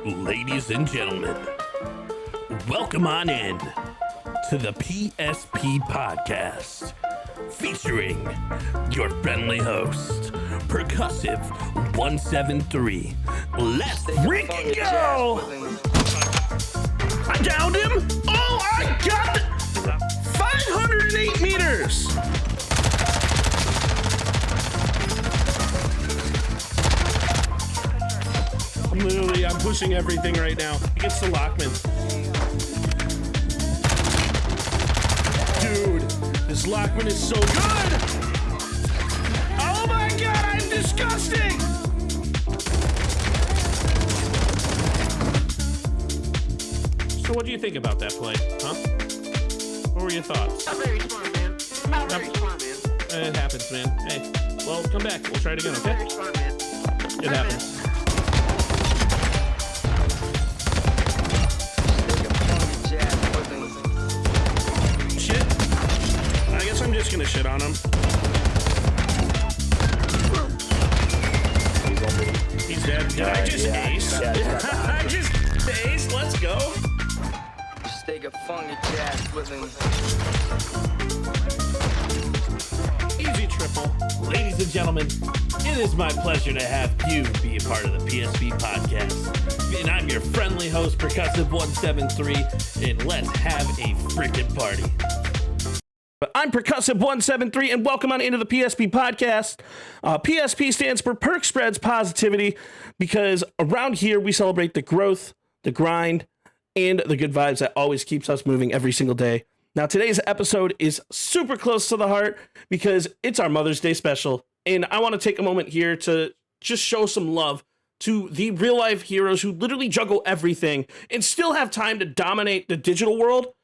Ladies and gentlemen, welcome on in to the PSP podcast, featuring your friendly host, Percussive 173. Let's freaking go! I downed him! Oh, I got it! 508 meters! I'm pushing everything right now. Against the Lockman. Dude, this Lockman is so good! Oh my god, I'm disgusting! So what do you think about that play, huh? What were your thoughts? Not very smart, man. Not very smart, man. It happens, man. Hey, well, come back. We'll try it again, okay? Very smart, man. It happens. Shit. I guess I'm just gonna shit on him. He's dead. Did I just ace? I just ace. Let's go. Just take a funky jazz with him. Easy triple. Ladies and gentlemen, it is my pleasure to have you be a part of the PSP podcast. And I'm your friendly host, Percussive 173, and let's have a freaking party. I'm Percussive 173, and welcome on into the PSP podcast. PSP stands for Perk Spreads Positivity, because around here we celebrate the growth, the grind, and the good vibes that always keeps us moving every single day. Now, today's episode is super close to the heart because it's our Mother's Day special, and I want to take a moment here to just show some love to the real-life heroes who literally juggle everything and still have time to dominate the digital world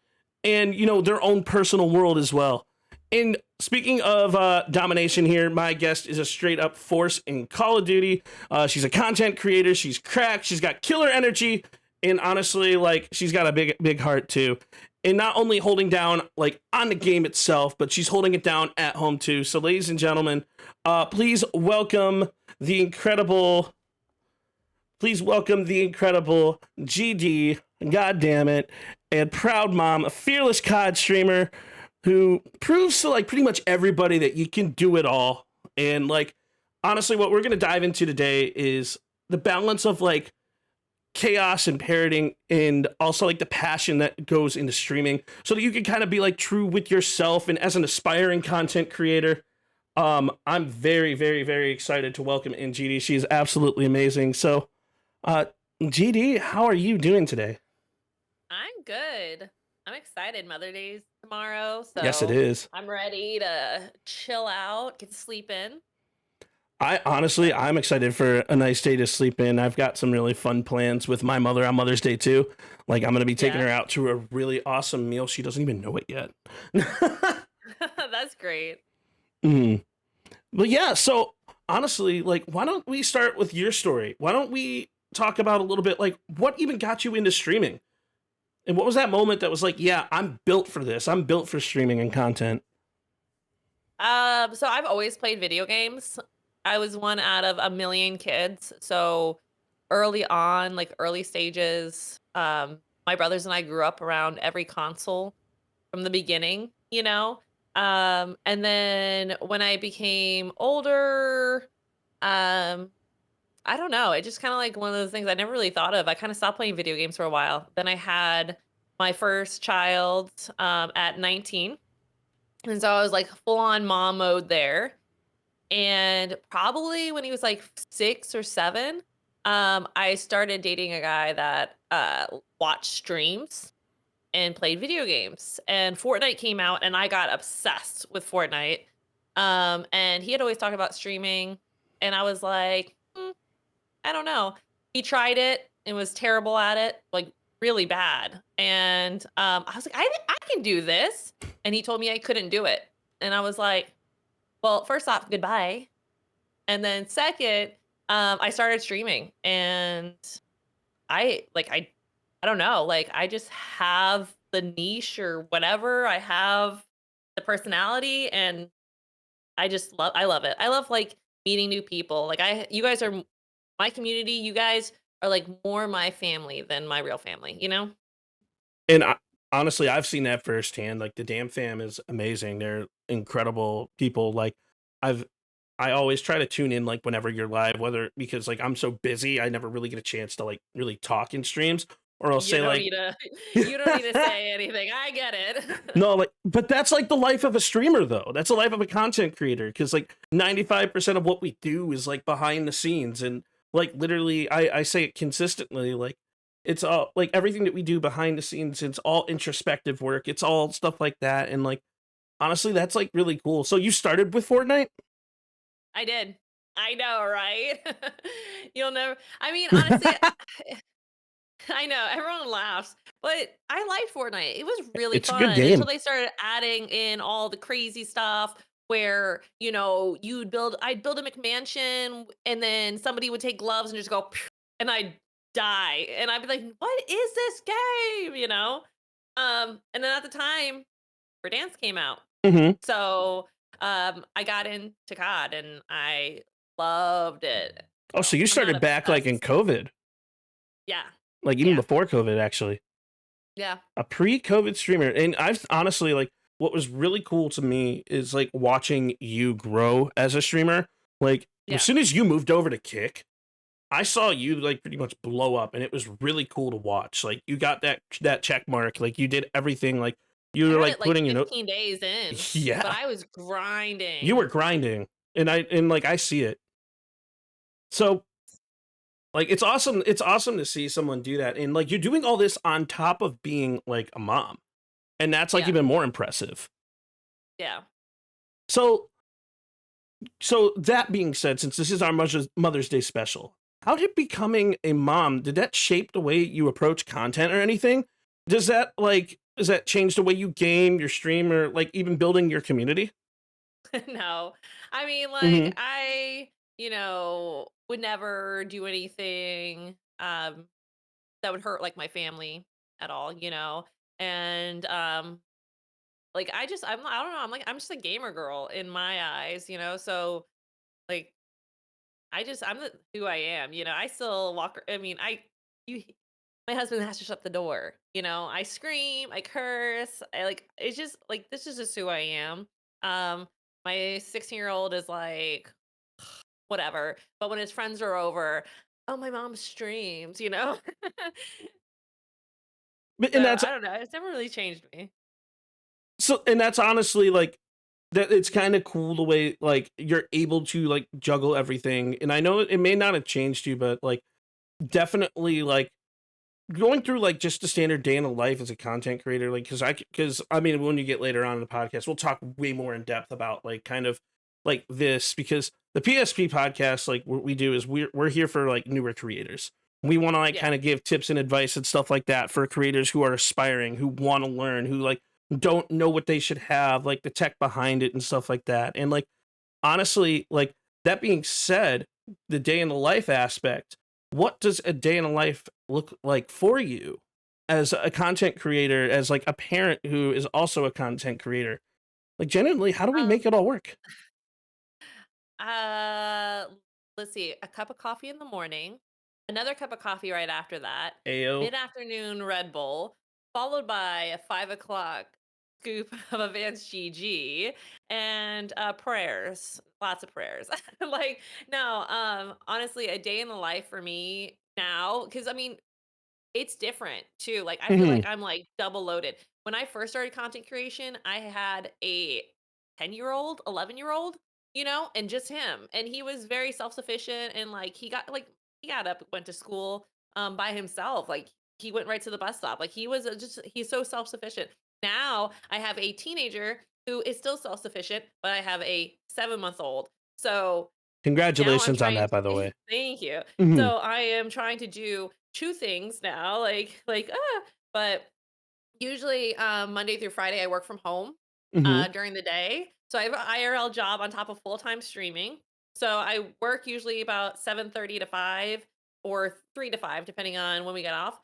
and, you know, their own personal world as well. And speaking of domination here, my guest is a straight-up force in Call of Duty. She's a content creator. She's cracked. She's got killer energy. And honestly, like, she's got a big heart, too. And not only holding down, like, on the game itself, but she's holding it down at home, too. So, ladies and gentlemen, please welcome the incredible GD, God damn it, and proud mom, a fearless COD streamer who proves to, like, pretty much everybody that you can do it all. And, like, honestly, what we're going to dive into today is the balance of, like, chaos and parroting, and also like the passion that goes into streaming, so that you can kind of be like true with yourself. And as an aspiring content creator, I'm very, very, very excited to welcome in GD. She is absolutely amazing. So, GD, how are you doing today? I'm good. I'm excited. Mother Day's tomorrow, so Yes, it is. I'm ready to chill out, get to sleep in. I'm excited for a nice day to sleep in. I've got some really fun plans with my mother on Mother's Day too. Like, I'm going to be taking her out to a really awesome meal. She doesn't even know it yet. That's great. But yeah, so honestly, like, why don't we start with your story? Why don't we talk about a little bit, like, what even got you into streaming? And what was that moment that was like, yeah, I'm built for this. I'm built for streaming and content. So I've always played video games. I was one out of a million kids. So early on, like early stages, my brothers and I grew up around every console from the beginning, you know? And then when I became older, I don't know. It just kind of like one of those things I never really thought of. I kind of stopped playing video games for a while. Then I had my first child at 19. And so I was like full on mom mode there. And probably when he was like 6 or 7, I started dating a guy that watched streams and played video games. And Fortnite came out, and I got obsessed with Fortnite. And he had always talked about streaming, and I was like, I don't know. He tried it and was terrible at it, like really bad. And I was like, I can do this. And he told me I couldn't do it. And I was like, well, first off, goodbye. And then second, I started streaming, and I don't know, like, I just have the niche or whatever. I have the personality, and I love it. I love like meeting new people. Like you guys are my community. You guys are like more my family than my real family, you know? And honestly, I've seen that firsthand. Like the Damn Fam is amazing. They're incredible people. Like I've I always try to tune in like whenever you're live, whether because like I'm so busy, I never really get a chance to like really talk in streams, or I'll You say don't like need to you don't need to say anything. I get it. no, like, but that's like the life of a streamer, though. That's the life of a content creator, because like 95% of what we do is like behind the scenes, and like literally, I say it consistently, like it's all like everything that we do behind the scenes. It's all introspective work. It's all stuff like that, and like honestly, that's like really cool. So you started with Fortnite? I did. I know, right? You'll never I mean, honestly, I know everyone laughs, but I liked Fortnite. It was really It's a good fun until game. they started adding in all the crazy stuff where, I'd build a McMansion and then somebody would take gloves and just go and I'd die. And I'd be like, what is this game? And then at the time, Dance came out. Hmm. So I got into COD and I loved it. Oh, so So you I'm not started back like in obsessed. COVID, Yeah. like even Yeah. before COVID, actually. Yeah. A pre-COVID streamer, and I've honestly like what was really cool to me is like watching you grow as a streamer. Like as Yeah. soon as you moved over to Kick, I saw you like pretty much blow up, and it was really cool to watch. Like you got that check mark, like you did everything, like you I were had like it like putting your 15 days in, but yeah, I was you were grinding. grinding, and like I see it. So like it's awesome to see someone do that, and like you're doing all this on top of being like a mom, and that's like Yeah. even more impressive. Yeah. So So that being said, since this is our Mother's Day special, how did becoming a mom, did that shape the way you approach content or anything? Does that change the way you game, your stream, or like even building your community? No. I mean, Hmm. like, would never do anything that would hurt like my family at all. And like I don't know, I'm just a gamer girl in my eyes. So like I'm who I am. I still walk I mean, you my husband has to shut the door. I scream, I curse, it's just like this is just who I am. Um my 16-year-old is like whatever, but when his friends are over, oh my mom streams. And So that's I don't know, it's never really changed me. and that's honestly like that. It's kind of cool the way like you're able to like juggle everything. And I know it may not have changed you, but like definitely like going through like just the standard day in the life as a content creator, like because I mean when you get later on in the podcast we'll talk way more in depth about like kind of like this, because the PSP podcast, like what we do is we're here for like newer creators. We want to like Yeah. kind of give tips and advice and stuff like that for creators who are aspiring, who want to learn, who like don't know what they should have, like the tech behind it and stuff like that. And like honestly, like that being said, the day in the life aspect, what does a day in the life look like for you as a content creator, as like a parent who is also a content creator? Like genuinely, how do we make Um it all work? Uh, let's see, a cup of coffee in the morning, another cup of coffee right after that, Ayo. mid-afternoon Red Bull, followed by a 5 o'clock scoop of advanced GG, and prayers, lots of prayers. Like, no, honestly, a day in the life for me now, because I mean, it's different too. Like, I feel Hmm. like I'm, like, double loaded. When I first started content creation, I had a 10-year-old, 11-year-old, and just him. And he was very self-sufficient and, like, he got up, went to school, by himself. Like, he went right to the bus stop. Like, he's so self-sufficient. Now, I have a teenager who is still self-sufficient, but I have a 7-month-old. So now I'm Congratulations on trying that, by the to way. thank you. Hmm. So I am trying to do 2 things now, but usually, Monday through Friday, I work from home, Hmm. during the day. So I have an IRL job on top of full-time streaming. So I work usually about 7:30 to 5 or 3 to 5, depending on when we get off.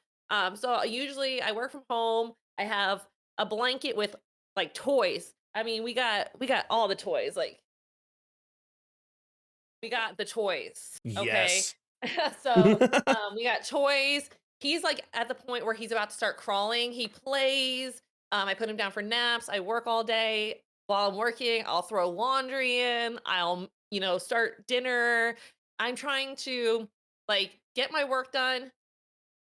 So usually I work from home. I have a blanket with, like, toys. I mean, we got all the toys, like we got the toys, okay? Yes. So, we got toys. He's, like, at the point where he's about to start crawling. He plays. I put him down for naps. I work all day. While I'm working, I'll throw laundry in. I'll, start dinner. I'm trying to, like, get my work done,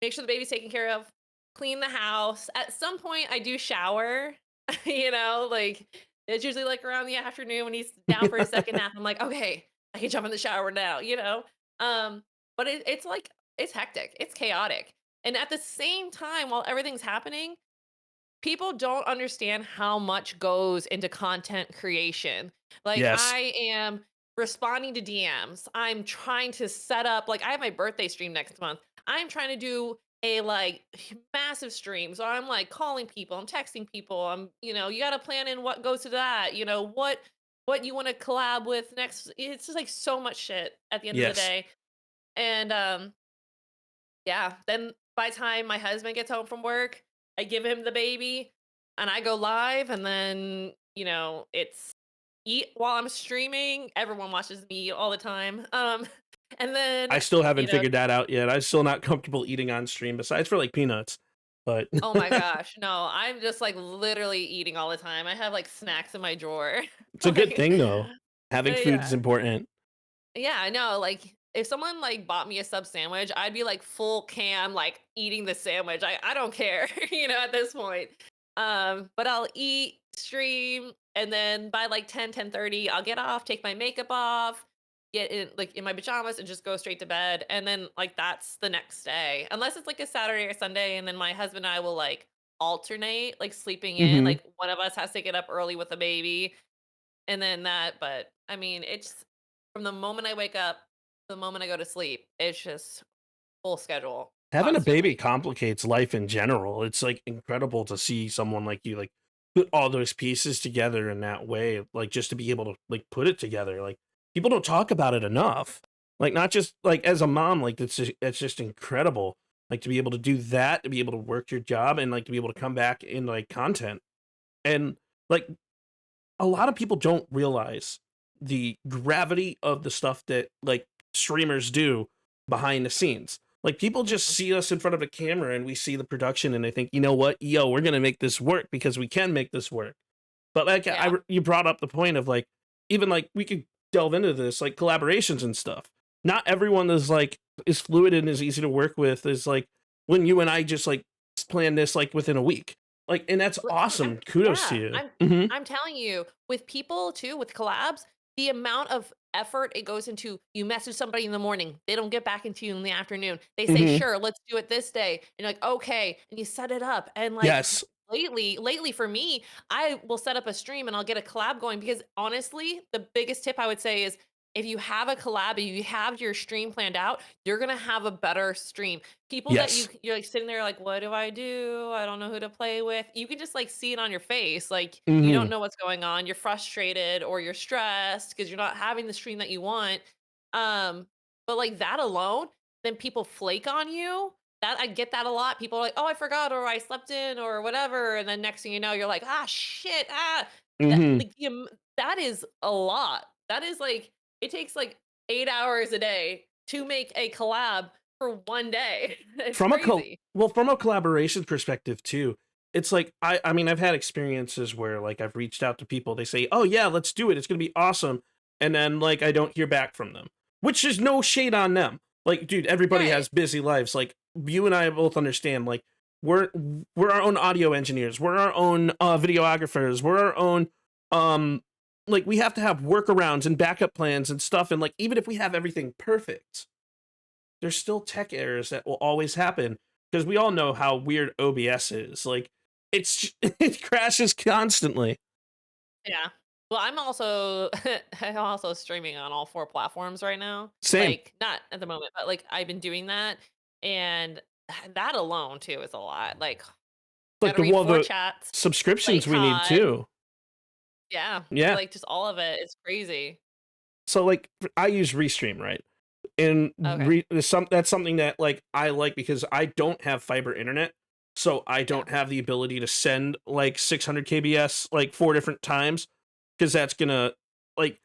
make sure the baby's taken care of, clean the house. At some point, I do shower, like, it's usually, like, around the afternoon when he's down for a second nap. I'm like, "Okay, I can jump in the shower now," you know? But it's, like, it's hectic, it's chaotic, and at the same time, while everything's happening, people don't understand how much goes into content creation. Like, Yes. I am responding to DMs. I'm trying to set up, like, I have my birthday stream next month. I'm trying to do a like massive stream. So I'm like calling people, I'm texting people. You got to plan in what goes to that, what you want to collab with next. It's just like so much shit at the end of the Yes. day. And yeah, then by the time my husband gets home from work, I give him the baby and I go live and then, it's eat while I'm streaming. Everyone watches me eat all the time. And then, I still haven't you know, figured that out yet. I'm still not comfortable eating on stream besides for like peanuts. But oh my gosh, no, I'm just like literally eating all the time. I have like snacks in my drawer. it's a good Like, thing though. Having food is yeah. important. Yeah, I know. Like, if someone like bought me a sub sandwich, I'd be like full cam, like eating the sandwich. I don't care, at this point. But I'll eat, stream, and then by like 10:30, I'll get off, take my makeup off, get in like in my pajamas and just go straight to bed. And then like that's the next day. Unless it's like a Saturday or Sunday, and then my husband and I will like alternate, like sleeping in. Hmm. Like one of us has to get up early with the baby and then that, but I mean, it's from the moment I wake up to the moment I go to sleep, it's just full schedule Having a baby constantly. complicates life in general. It's like incredible to see someone like you like put all those pieces together in that way, like just to be able to like put it together. Like people don't talk about it enough. Like not just like as a mom, like it's just incredible. Like to be able to do that, to be able to work your job and like to be able to come back in like content. And like a lot of people don't realize the gravity of the stuff that like streamers do behind the scenes. Like people just Mhm. see us in front of a camera and we see the production and they think, you know what, yo, we're gonna make this work because we can make this work. But like Yeah. you brought up the point of like even like we could delve into this like collaborations and stuff. Not everyone is like is fluid and is easy to work with. Is like when you and I just like plan this like within a week. Like and that's I'm awesome. Kudos to yeah, you. I'm Hmm. I'm telling you, with people too, with collabs, the amount of effort it goes into you message somebody in the morning, they don't get back into you in the afternoon. They say, Hmm. "Sure, let's do it this day." And you're like, "Okay." And you set it up. And like Yes. lately for me, I will set up a stream and I'll get a collab going because honestly, the biggest tip I would say is if you have a collab and you have your stream planned out, you're gonna have a better stream. People that Yes. you're like sitting there like, what do I do? I don't know who to play with. You can just like see it on your face. Like you don't Mhm. know what's going on. You're frustrated or you're stressed because you're not having the stream that you want. But like that alone, then people flake on you. That I get that a lot. People are like, "Oh, I forgot," or "I slept in," or whatever, and then next thing you know, you're like, "Ah, shit, ah." That Mhm. like that is a lot. That is like it takes like 8 hours a day to make a collab for one day. It's From a crazy. from a collaboration perspective too, it's like I mean, I've had experiences where, like, I've reached out to people, they say, "Oh, yeah, let's do it, it's gonna be awesome," and then, like, I don't hear back from them, which is no shade on them. Like, dude, everybody Right. has busy lives, like, you and I both understand, like, we're we're our own audio engineers, we're our own, videographers, we're our own, um like, we have to have workarounds and backup plans and stuff, and, like, even if we have everything perfect there's still tech errors that will always happen because we all know how weird OBS is. Like it's it crashes constantly. Yeah. Well, I'm also I'm also streaming on all 4 platforms right now. Same. Like, not at the moment, but, like, I've been doing that, and that alone too is a lot. Like, Like gotta read 4 the chats, play subscriptions we need COD. too. Yeah. Yeah. Like, just all of it. It's crazy. So like I use Restream, right? And Okay. that's something that like I like because I don't have fiber internet. So I Yeah. don't have the ability to send like 600 kbs like 4 different times because that's gonna like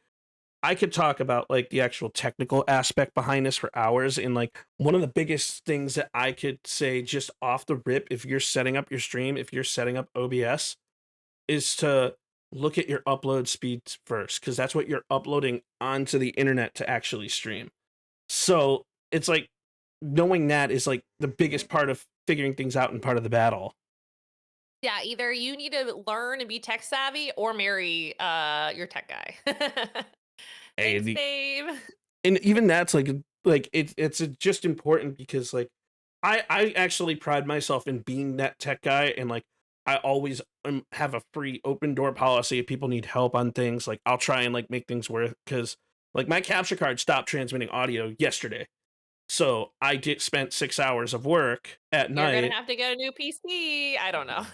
I could talk about like the actual technical aspect behind this for hours. And like one of the biggest things that I could say just off the rip, if you're setting up your stream, if you're setting up OBS, is to look at your upload speeds first, because that's what you're uploading onto the internet to actually stream. So it's like knowing that is like the biggest part of figuring things out and part of the battle. Yeah, either you need to learn and be tech savvy or marry your tech guy. Hey, Thanks, babe. and even that's like it's just important because like I actually pride myself in being that tech guy, and like I always have a free open door policy if people need help on things. Like I'll try and like make things work, because like my capture card stopped transmitting audio yesterday, so I did spent 6 hours of work at You're gonna night. have to get a new PC. I don't know.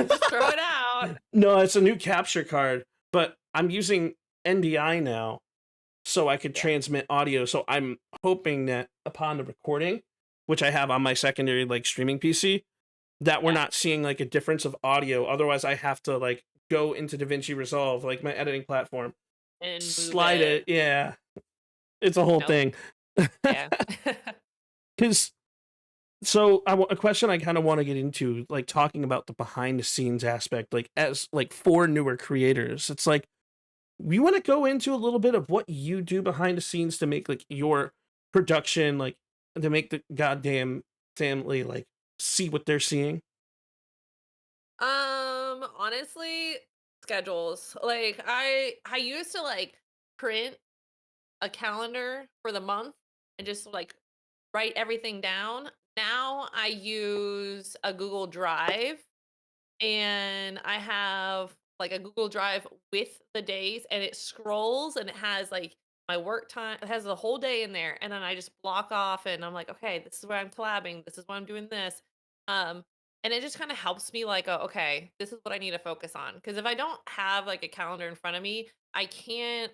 Just throw it out. No, it's a new capture card, but I'm using NDI now so I could Yeah. transmit audio. So I'm hoping that upon the recording, which I have on my secondary like streaming PC, that we're Yeah. not seeing like a difference of audio. Otherwise, I have to like go into DaVinci Resolve, like my editing platform, And move slide it. it. Yeah, it's a whole Nope. thing. Yeah. Because a question I kind of want to get into, like talking about the behind the scenes aspect, like as like for newer creators, it's like we want to go into a little bit of what you do behind the scenes to make like your production, like to make the goddamn family like see what they're seeing. Honestly, schedules. Like I used to like print a calendar for the month and just like write everything down. Now I use a Google Drive, and I have like a Google Drive with the days, and it scrolls and it has like my work time. It has the whole day in there, and then I just block off and I'm like, okay, this is where I'm collabing. This is why I'm doing this. Um, and it just kind of helps me like, okay, this is what I need to focus on. Because if I don't have like a calendar in front of me, I can't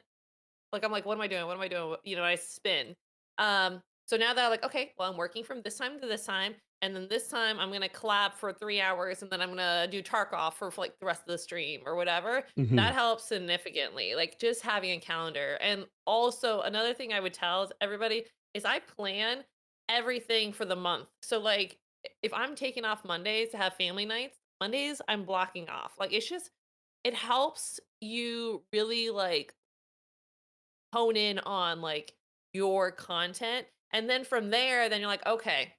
like, I'm like, "What am I doing? What am I doing?" You know, I spin. So now that I'm like, "Okay, well, I'm working from this time to this time, and then this time I'm gonna collab for 3 hours, and then I'm gonna do Tarkov for like, the rest of the stream or whatever." Hmm. That helps significantly, like, just having a calendar. And also, another thing I would tell everybody is I plan everything for the month. So, like, if I'm taking off Mondays to have family nights, Mondays, I'm blocking off. Like, it's just it helps you really, like, hone in on like your content. And then from there, then you're like, okay,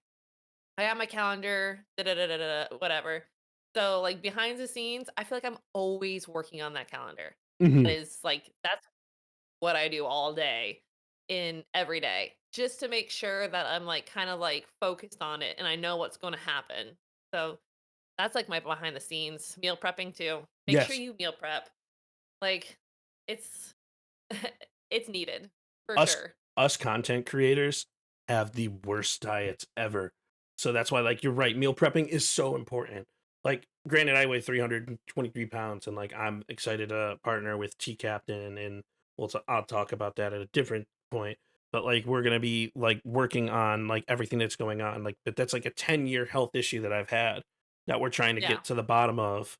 I have my calendar, da da da da da, whatever. So like behind the scenes, I feel like I'm always working on that calendar. That Hmm. is like that's what I do all day in every day, just to make sure that I'm like kind of like focused on it and I know what's going to happen. So that's like my behind the scenes meal prepping too. Make sure Yes, you meal prep. Like it's it's needed for us sure. us content creators have the worst diets ever. So that's why like you're right, meal prepping is so important. Like granted, I weigh 323 pounds, and like I'm excited to partner with T Captain, and I'll talk about that at a different point. But like we're gonna be like working on like everything that's going on. Like but that's like a 10-year health issue that I've had that we're trying to Yeah. get to the bottom of.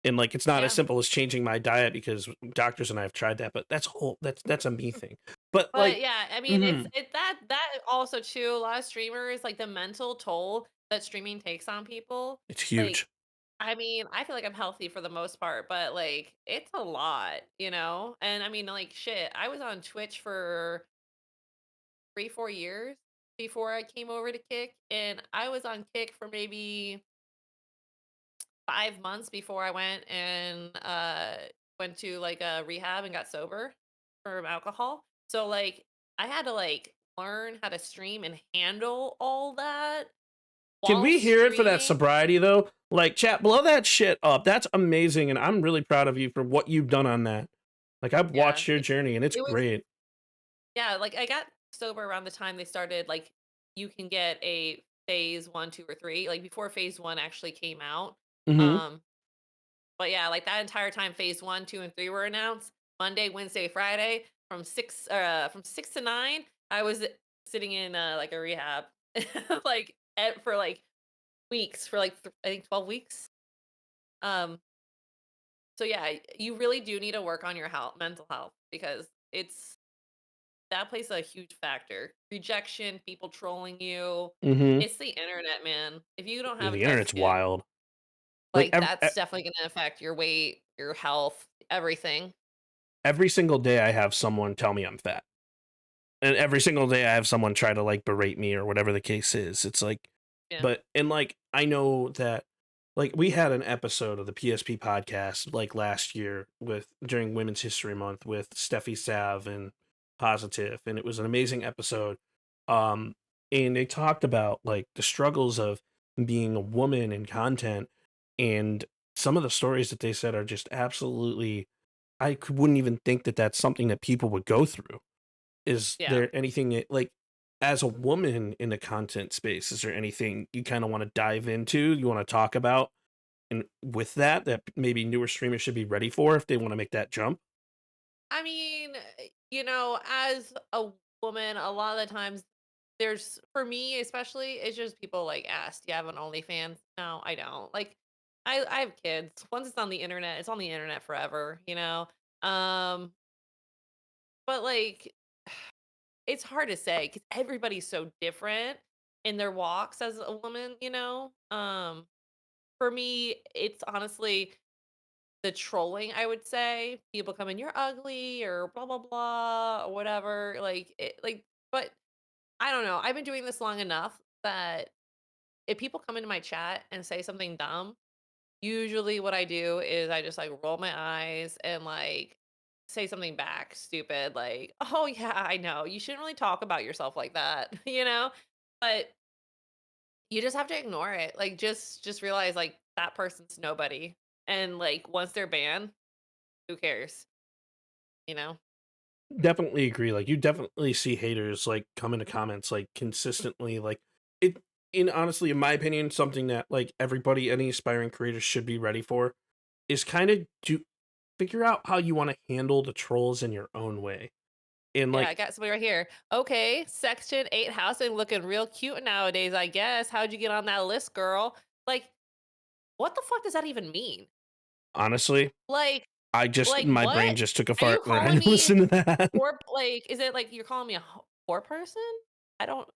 And like it's not as Yeah. simple as changing my diet, because doctors and I have tried that, but that's a me thing. But But like, yeah, I mean, mhm, that also too, a lot of streamers, like the mental toll that streaming takes on people. it's Like, huge. I mean, I feel like I'm healthy for the most part, but like it's a lot, you know? And I mean, like shit, I was on Twitch for 3, 4 years before I came over to Kick, and I was on Kick for maybe 5 months before I went to like a rehab and got sober from alcohol. So like I had to like learn how to stream and handle all that Can while we hear it for that streaming. sobriety though? Like, chat, blow that shit up. That's amazing, and I'm really proud of you for what you've done on that. Like, I've Yeah. watched your journey, and it's It was great. yeah, like I got sober around the time they started like you can get a phase 1, 2, or 3, like before phase 1 actually came out. Hmm. Um But yeah, like that entire time phase 1, 2, and 3 were announced, Monday, Wednesday, Friday from 6 to 9, I was sitting in like a rehab like for like weeks, for like I think 12 weeks. Um so yeah, you really do need to work on your health, mental health, because it's that plays a huge factor. Rejection, people trolling you. Mhm. It's the internet, man. If you don't have a The tough internet's skin, wild. Like, like that's definitely gonna affect your weight, your health, everything. every single day I have someone tell me I'm fat. And every single day I have someone try to, like, berate me or whatever the case is. It's like Yeah. but and, like, I know that like, we had an episode of the PSP podcast, like, last year with during Women's History Month with Steffi Sav and Positive, and it was an amazing episode. Um, and they talked about, like, the struggles of being a woman in content, and some of the stories that they said are just absolutely wouldn't even think that that's something that people would go through. Is Yeah. there anything like as a woman in the content space, is there anything you kind of want to dive into? You want to talk about and with that that maybe newer streamers should be ready for if they want to make that jump? I mean, as a woman, a lot of the times there's for me especially, it's just people like ask, "Do you have an OnlyFans?" No, I don't. Like, I have kids. Once it's on the internet, it's on the internet forever. Um, but like it's hard to say because everybody's so different in their walks as a woman. For me, it's honestly the trolling, I would say. People come in, "You're ugly," or blah, blah, blah, or whatever. But I don't know. I've been doing this long enough that if people come into my chat and say something dumb, usually what I do is I just like roll my eyes and like say something back stupid, like, "Oh, yeah, I know. You shouldn't really talk about yourself like that," you know? But you just have to ignore it. Like, just realize, like, that person's nobody. And, like, once they're banned, who cares? You know? Definitely agree. Like you definitely see haters like come into comments like consistently. Like it in honestly, in my opinion, something that like everybody, any aspiring creators should be ready for is kind of to figure out how you want to handle the trolls in your own way. And Yeah, like I got somebody right here. "Okay, Section 8 housing looking real cute nowadays, I guess. How'd you get on that list, girl?" Like, what the fuck does that even mean? honestly, Like like, my brain what? just took a Are you fart when I calling me listened to that. poor like, is it like you're calling me a poor person? I don't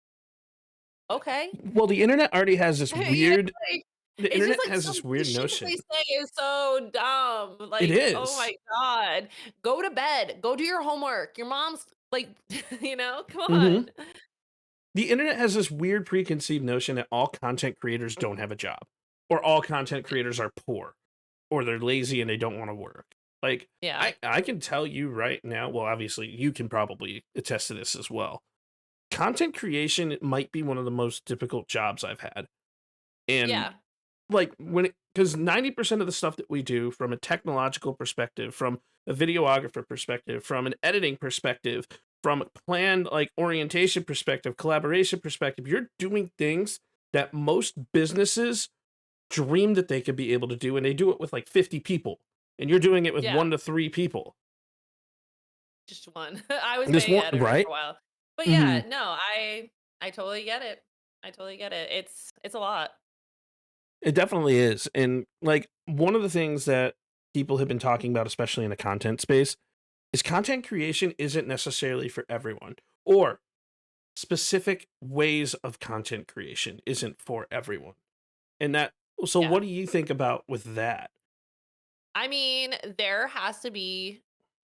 okay. Well, the internet already has this You know, weird like, the it's just internet like has this the weird shit that they notion. say is so dumb. It Like, oh is. my god. Go to bed. Go do your homework. Your mom's like, come on. Mhm. The internet has this weird preconceived notion that all content creators don't have a job, or all content creators are poor, or they're lazy and they don't want to work. Like Yeah. I can tell you right now, well, obviously you can probably attest to this as well. Content creation might be one of the most difficult jobs I've had. And Yeah. like when it because 90% of the stuff that we do from a technological perspective, from a videographer perspective, from an editing perspective, from a planned like orientation perspective, collaboration perspective, you're doing things that most businesses dream that they could be able to do, and they do it with like 50 people, and you're doing it with Yeah. 1 to 3 people. Just one. I was This paying one, editor right? for a while. But Hmm. yeah, no, I totally get it. I totally get it. It's a lot. It definitely is. And like one of the things that people have been talking about, especially in the content space, is content creation isn't necessarily for everyone, or specific ways of content creation isn't for everyone. And that, so Yeah. what do you think about with that? I mean, there has to be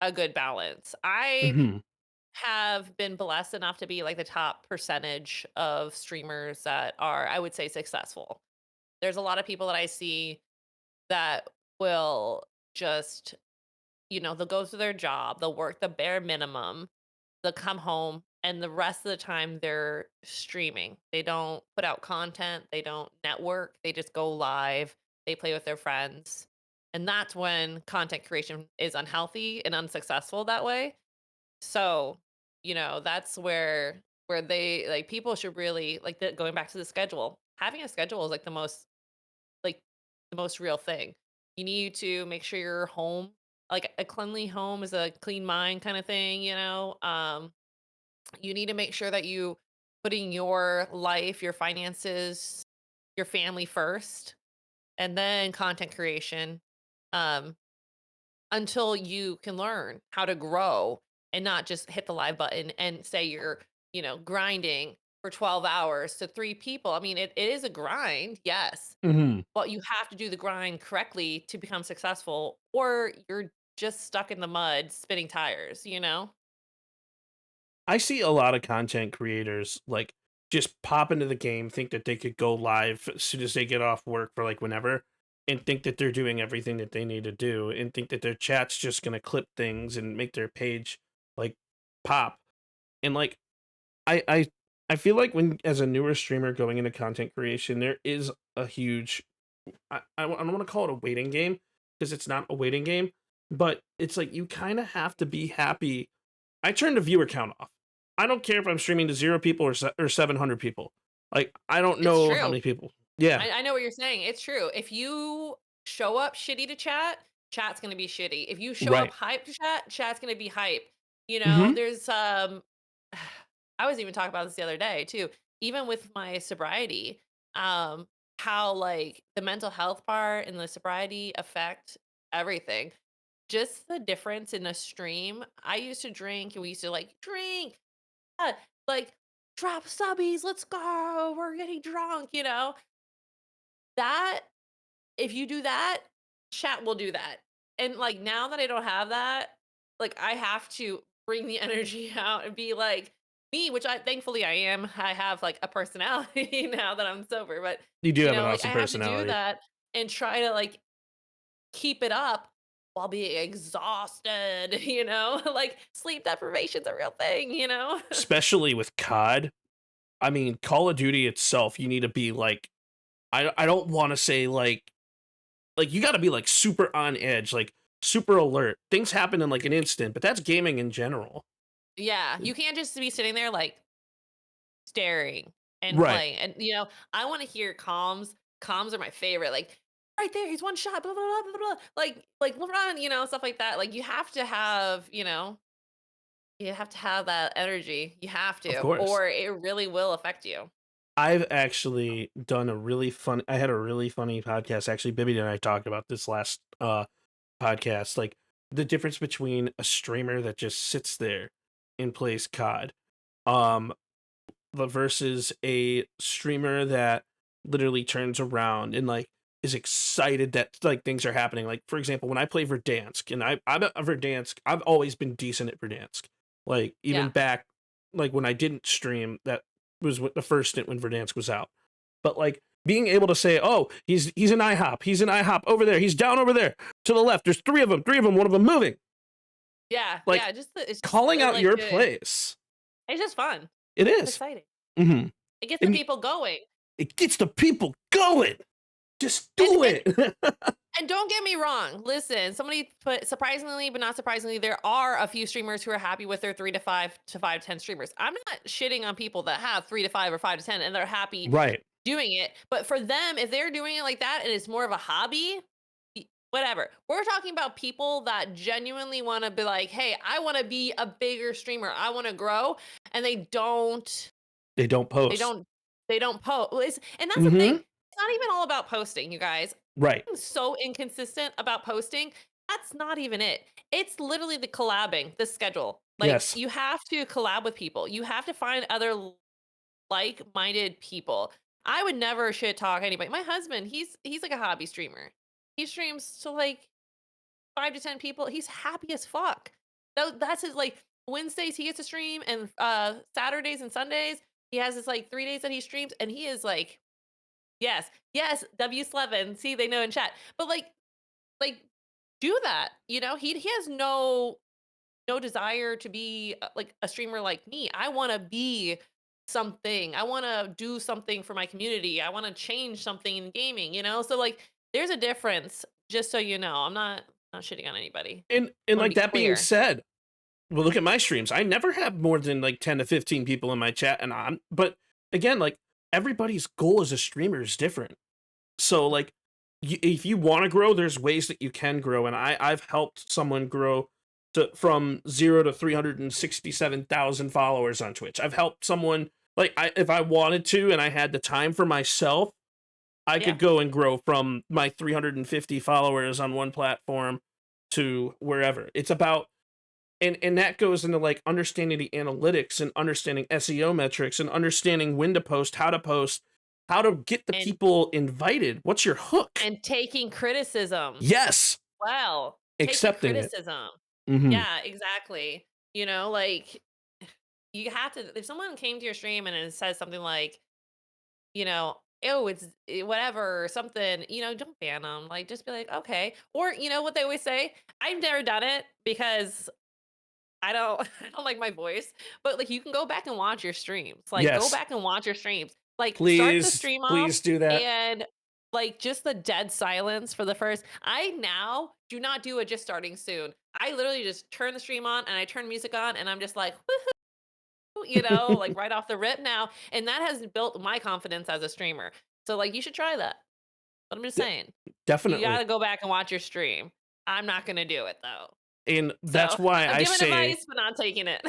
a good balance. I Hmm. have been blessed enough to be like the top percentage of streamers that are, I would say, successful. There's a lot of people that I see that will just, they'll go to their job, they'll work the bare minimum, they'll come home, and the rest of the time they're streaming. They don't put out content, they don't network, they just go live, they play with their friends. And that's when content creation is unhealthy and unsuccessful that way. So, that's where they like people should really like going back to the schedule. Having a schedule is like the most real thing. You need to make sure your home, like a cleanly home is a clean mind kind of thing. You need to make sure that you putting your life, your finances, your family first, and then content creation. Um until you can learn how to grow and not just hit the live button and say you're, grinding for 12 hours to 3 people. I mean, it is a grind, yes, Hmm. but you have to do the grind correctly to become successful, or you're just stuck in the mud spinning tires, you know? I see a lot of content creators like just pop into the game, think that they could go live as soon as they get off work for like whenever, and think that they're doing everything that they need to do, and think that their chat's just gonna clip things and make their page like pop. And like I I I feel like when as a newer streamer going into content creation, there is a huge I don't want to call it a waiting game because it's not a waiting game, but it's like you kind of have to be happy. I turn the viewer count off. I don't care if I'm streaming to 0 people or 700 people. Like I don't It's know how true. many people. Yeah, I know what you're saying. It's true. If you show up shitty to chat, chat's gonna be shitty. If you show up right. hype to chat, chat's gonna be hype. Hmm. There's I was even talking about this the other day too. Even with my sobriety, how like the mental health part and the sobriety affect everything. Just the difference in a stream. I used to drink and we used to like drink, uh, like drop subbies, let's go, we're getting drunk, that if you do that, chat will do that. And like now that I don't have that, like I have to bring the energy out and be like me, which I thankfully I am. I have like a personality now that I'm sober, but You do have an like I awesome have to do personality. that and try to like keep it up while being exhausted, like sleep deprivation's a real thing. Especially with COD. I mean, Call of Duty itself, you need to be like I don't want to say like you got to be like super on edge, like super alert. Things happen in like an instant, but that's gaming in general. Yeah, you can't just be sitting there like staring and Right. playing. And I want to hear comms. Comms are my favorite. Like right there, he's one shot. Blah blah blah blah blah. Like run, stuff like that. Like you have to have, you have to have that energy. You have Of to, course. or it really will affect you. I've actually done a really fun I had a really funny podcast. Actually, Bibby and I talked about this last podcast. Like the difference between a streamer that just sits there and plays COD, um, versus a streamer that literally turns around and like is excited that like things are happening. Like for example, when I play Verdansk, and I'm a Verdansk, I've always been decent at Verdansk. Like even Yeah. back like when I didn't stream, that was the first stint when Verdansk was out. But like being able to say, "Oh, he's an IHOP. He's an IHOP over there. He's down over there to the left. There's three of them. Three of them. One of them moving." Yeah. Like Yeah. It's just calling out like your place. it's just fun. It It's is. exciting. Mm-hmm. It gets the And people going. it gets the people going. Just And do and it. And don't get me wrong. Listen, somebody put surprisingly, but not surprisingly, there are a few streamers who are happy with their 3 to 5 to 10 streamers. I'm not shitting on people that have 3 to 5 or 5 to 10 and they're happy Right. doing it. But for them, if they're doing it like that and it's more of a hobby, whatever. We're talking about people that genuinely want to be like, hey, I want to be a bigger streamer. I want to grow. And They don't they post. don't, they don't post. And that's the thing. Mm-hmm. It's not even all about posting, you guys. Right. I'm so inconsistent about posting. That's not even it. It's literally the collabing, the schedule. Like Yes. you have to collab with people. You have to find other like-minded people. I would never shit talk anybody. My husband, he's like a hobby streamer. He streams to like 5 to 10 people. He's happy as fuck. That's his like Wednesdays he gets to stream and Saturdays and Sundays he has his like 3 days that he streams and he is like yes, yes, W11. See, they know in chat. But like do that. He has no desire to be like a streamer like me. I want to be something. I want to do something for my community. I want to change something in gaming. So like there's a difference just so you know. I'm not shitting on anybody. And I want like to be that being clear. said, well, look at my streams. I never have more than like 10 to 15 people in my chat, and but again, like everybody's goal as a streamer is different. So like if you want to grow, there's ways that you can grow, and I've helped someone grow from 0 to 367,000 followers on Twitch. I've helped someone like if I wanted to and I had the time for myself, I Yeah. could go and grow from my 350 followers on one platform to wherever. It's about And that goes into like understanding the analytics and understanding SEO metrics and understanding when to post, how to get the and people invited. What's your hook? taking criticism. Yes, Well, taking accepting it. criticism. Hmm. Yeah, exactly. Like you have to if someone came to your stream and it says something like, "Oh, it's whatever," or something, don't ban them. Like, just be like, "Okay." Or, what they always say? I've never done it because I don't I don't like my voice, but, like, you can go back and watch your streams. Like, go Yes, back and watch your streams. Like, start the please, stream off please do that. and, like, just the dead silence for the first I now do not do it just starting soon. I literally just turn the stream on and I turn music on and I'm just like, "Woohoo," like, right off the rip now, and that has built my confidence as a streamer. So, like, you should try that. But I'm just De- saying, you Definitely. gotta go back and watch your stream. I'm not gonna do it, though. And So, I'm giving advice, but not taking it.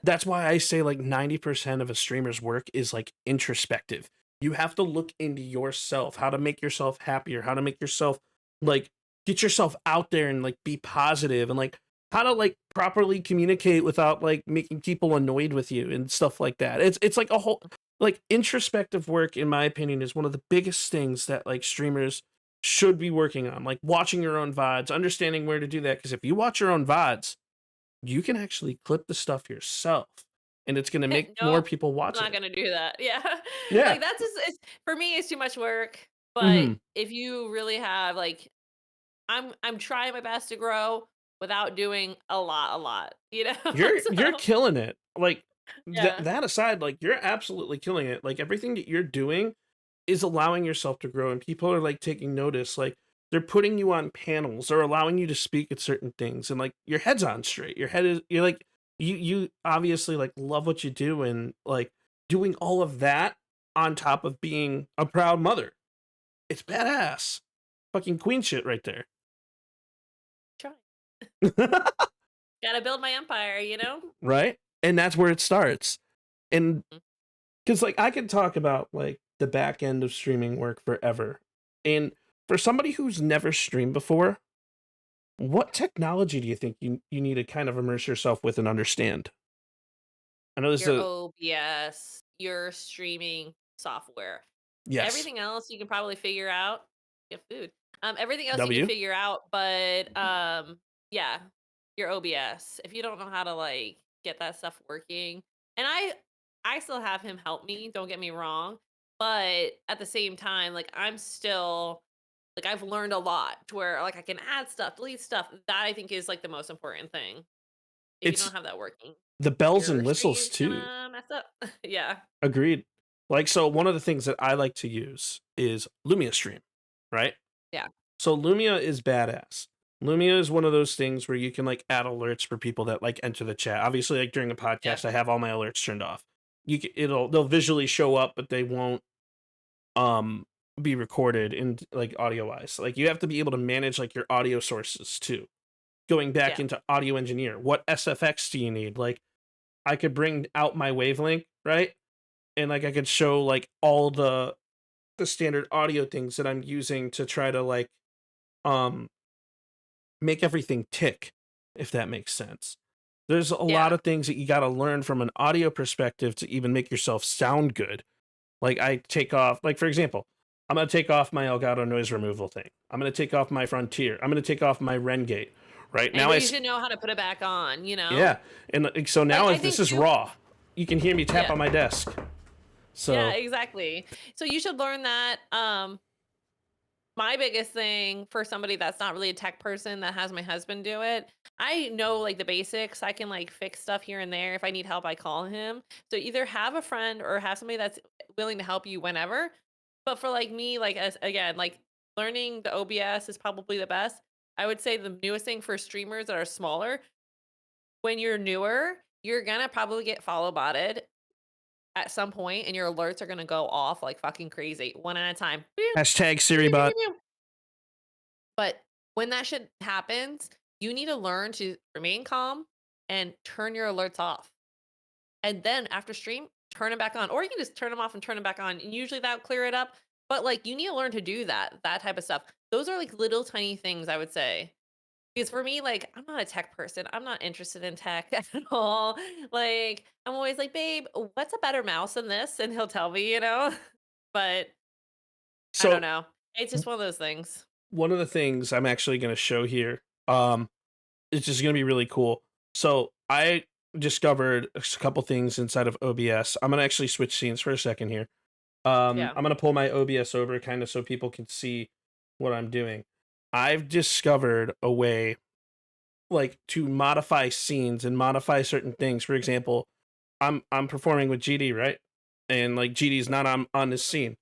that's why I say like 90% of a streamer's work is like introspective. You have to look into yourself, how to make yourself happier, how to make yourself like get yourself out there and like be positive and like how to like properly communicate without like making people annoyed with you and stuff like that. It's like a whole like introspective work in my opinion is one of the biggest things that like streamers should be working on. Like watching your own VODs, understanding where to do that because if you watch your own VODs, you can actually clip the stuff yourself and it's going to make more Nope, people watch not it. gonna do that. Yeah. Yeah. Like, that's just it's for me, it's too much work, but Hmm. if you really have, like I'm trying my best to grow without doing a lot, You're So, killing it. Like yeah. that aside, like you're absolutely killing it. Like everything that you're doing is allowing yourself to grow and people are like taking notice. Like they're putting you on panels or allowing you to speak at certain things and like your head's on straight. Your head is you're like you obviously like love what you do and like doing all of that on top of being a proud mother. It's badass. Fucking queen shit right there. Try. Gotta build my empire? Right? And that's where it starts. And Mm. because like I could talk about like the back end of streaming work forever. And for somebody who's never streamed before, what technology do you think you need to kind of immerse yourself with and understand? I know this is Your a OBS, your streaming software. yes. Everything else you can probably figure out. Get food. Everything else you can W. figure out, but yeah, your OBS. If you don't know how to like get that stuff working, and I still have him help me. Don't get me wrong, but at the same time, like I'm still like I've learned a lot to where like I can add stuff, delete stuff. That I think is like the most important thing. If you don't It's have that working, the bells and your whistles stream's too. gonna mess up. Yeah, Agreed. Like so one of the things that I like to use is Lumia Stream, right? yeah, So Lumia is badass. Lumia is one of those things where you can like add alerts for people that like enter the chat. Obviously, like during a yeah, podcast, I have all my alerts turned off. They'll visually show up, but they won't um be recorded in like audio wise. Like you have to be able to manage like your audio sources too. Going back yeah, into audio engineer, what SFX do you need? Like I could bring out my wavelength, right? And like I could show like all the standard audio things that I'm using to try to like um make everything tick, if that makes sense. There's a lot yeah. of things that you got to learn from an audio perspective to even make yourself sound good. Like I take off, like for example, I'm gonna take off my Elgato noise removal thing. I'm gonna take off my Frontier. I'm gonna take off my Rengate. Right now, But you should know how to put it back on. yeah, and like, so Like, now I if this think is too raw, you can hear me tap yeah. on my desk. Yeah, So exactly. So you should learn that, my biggest thing for somebody that's not really a tech person that has my husband do it, I know, like, the basics. I can, like, fix stuff here and there. If I need help, I call him. So either have a friend or have somebody that's willing to help you whenever. But for, like, me, like, as again, like, learning the OBS is probably the best. I would say the newest thing for streamers that are smaller, when you're newer, you're gonna probably get follow botted at some point, and your alerts are gonna go off like fucking crazy, one at a time. Pew, hashtag pew, pew, pew, SiriBot. pew, pew. But when that shit happens, you need to learn to remain calm and turn your alerts off. And then after stream, turn them back on. Or you can just turn them off and turn them back on. And usually that'll clear it up. But like you need to learn to do that type of stuff. Those are like little tiny things I would say Because for me, like, I'm not a tech person. I'm not interested in tech at all. Like, I'm always like, babe, what's a better mouse than this? And he'll tell me, But I don't So know. It's just one of those things. one of the things I'm actually going to show here, it's just going to be really cool. So I discovered a couple things inside of OBS. I'm going to actually switch scenes for a second here. Yeah. I'm going to pull my OBS over kind of so people can see what I'm doing. I've discovered a way like to modify scenes and modify certain things. For example, I'm performing with GD, right? And like GD's not on this scene.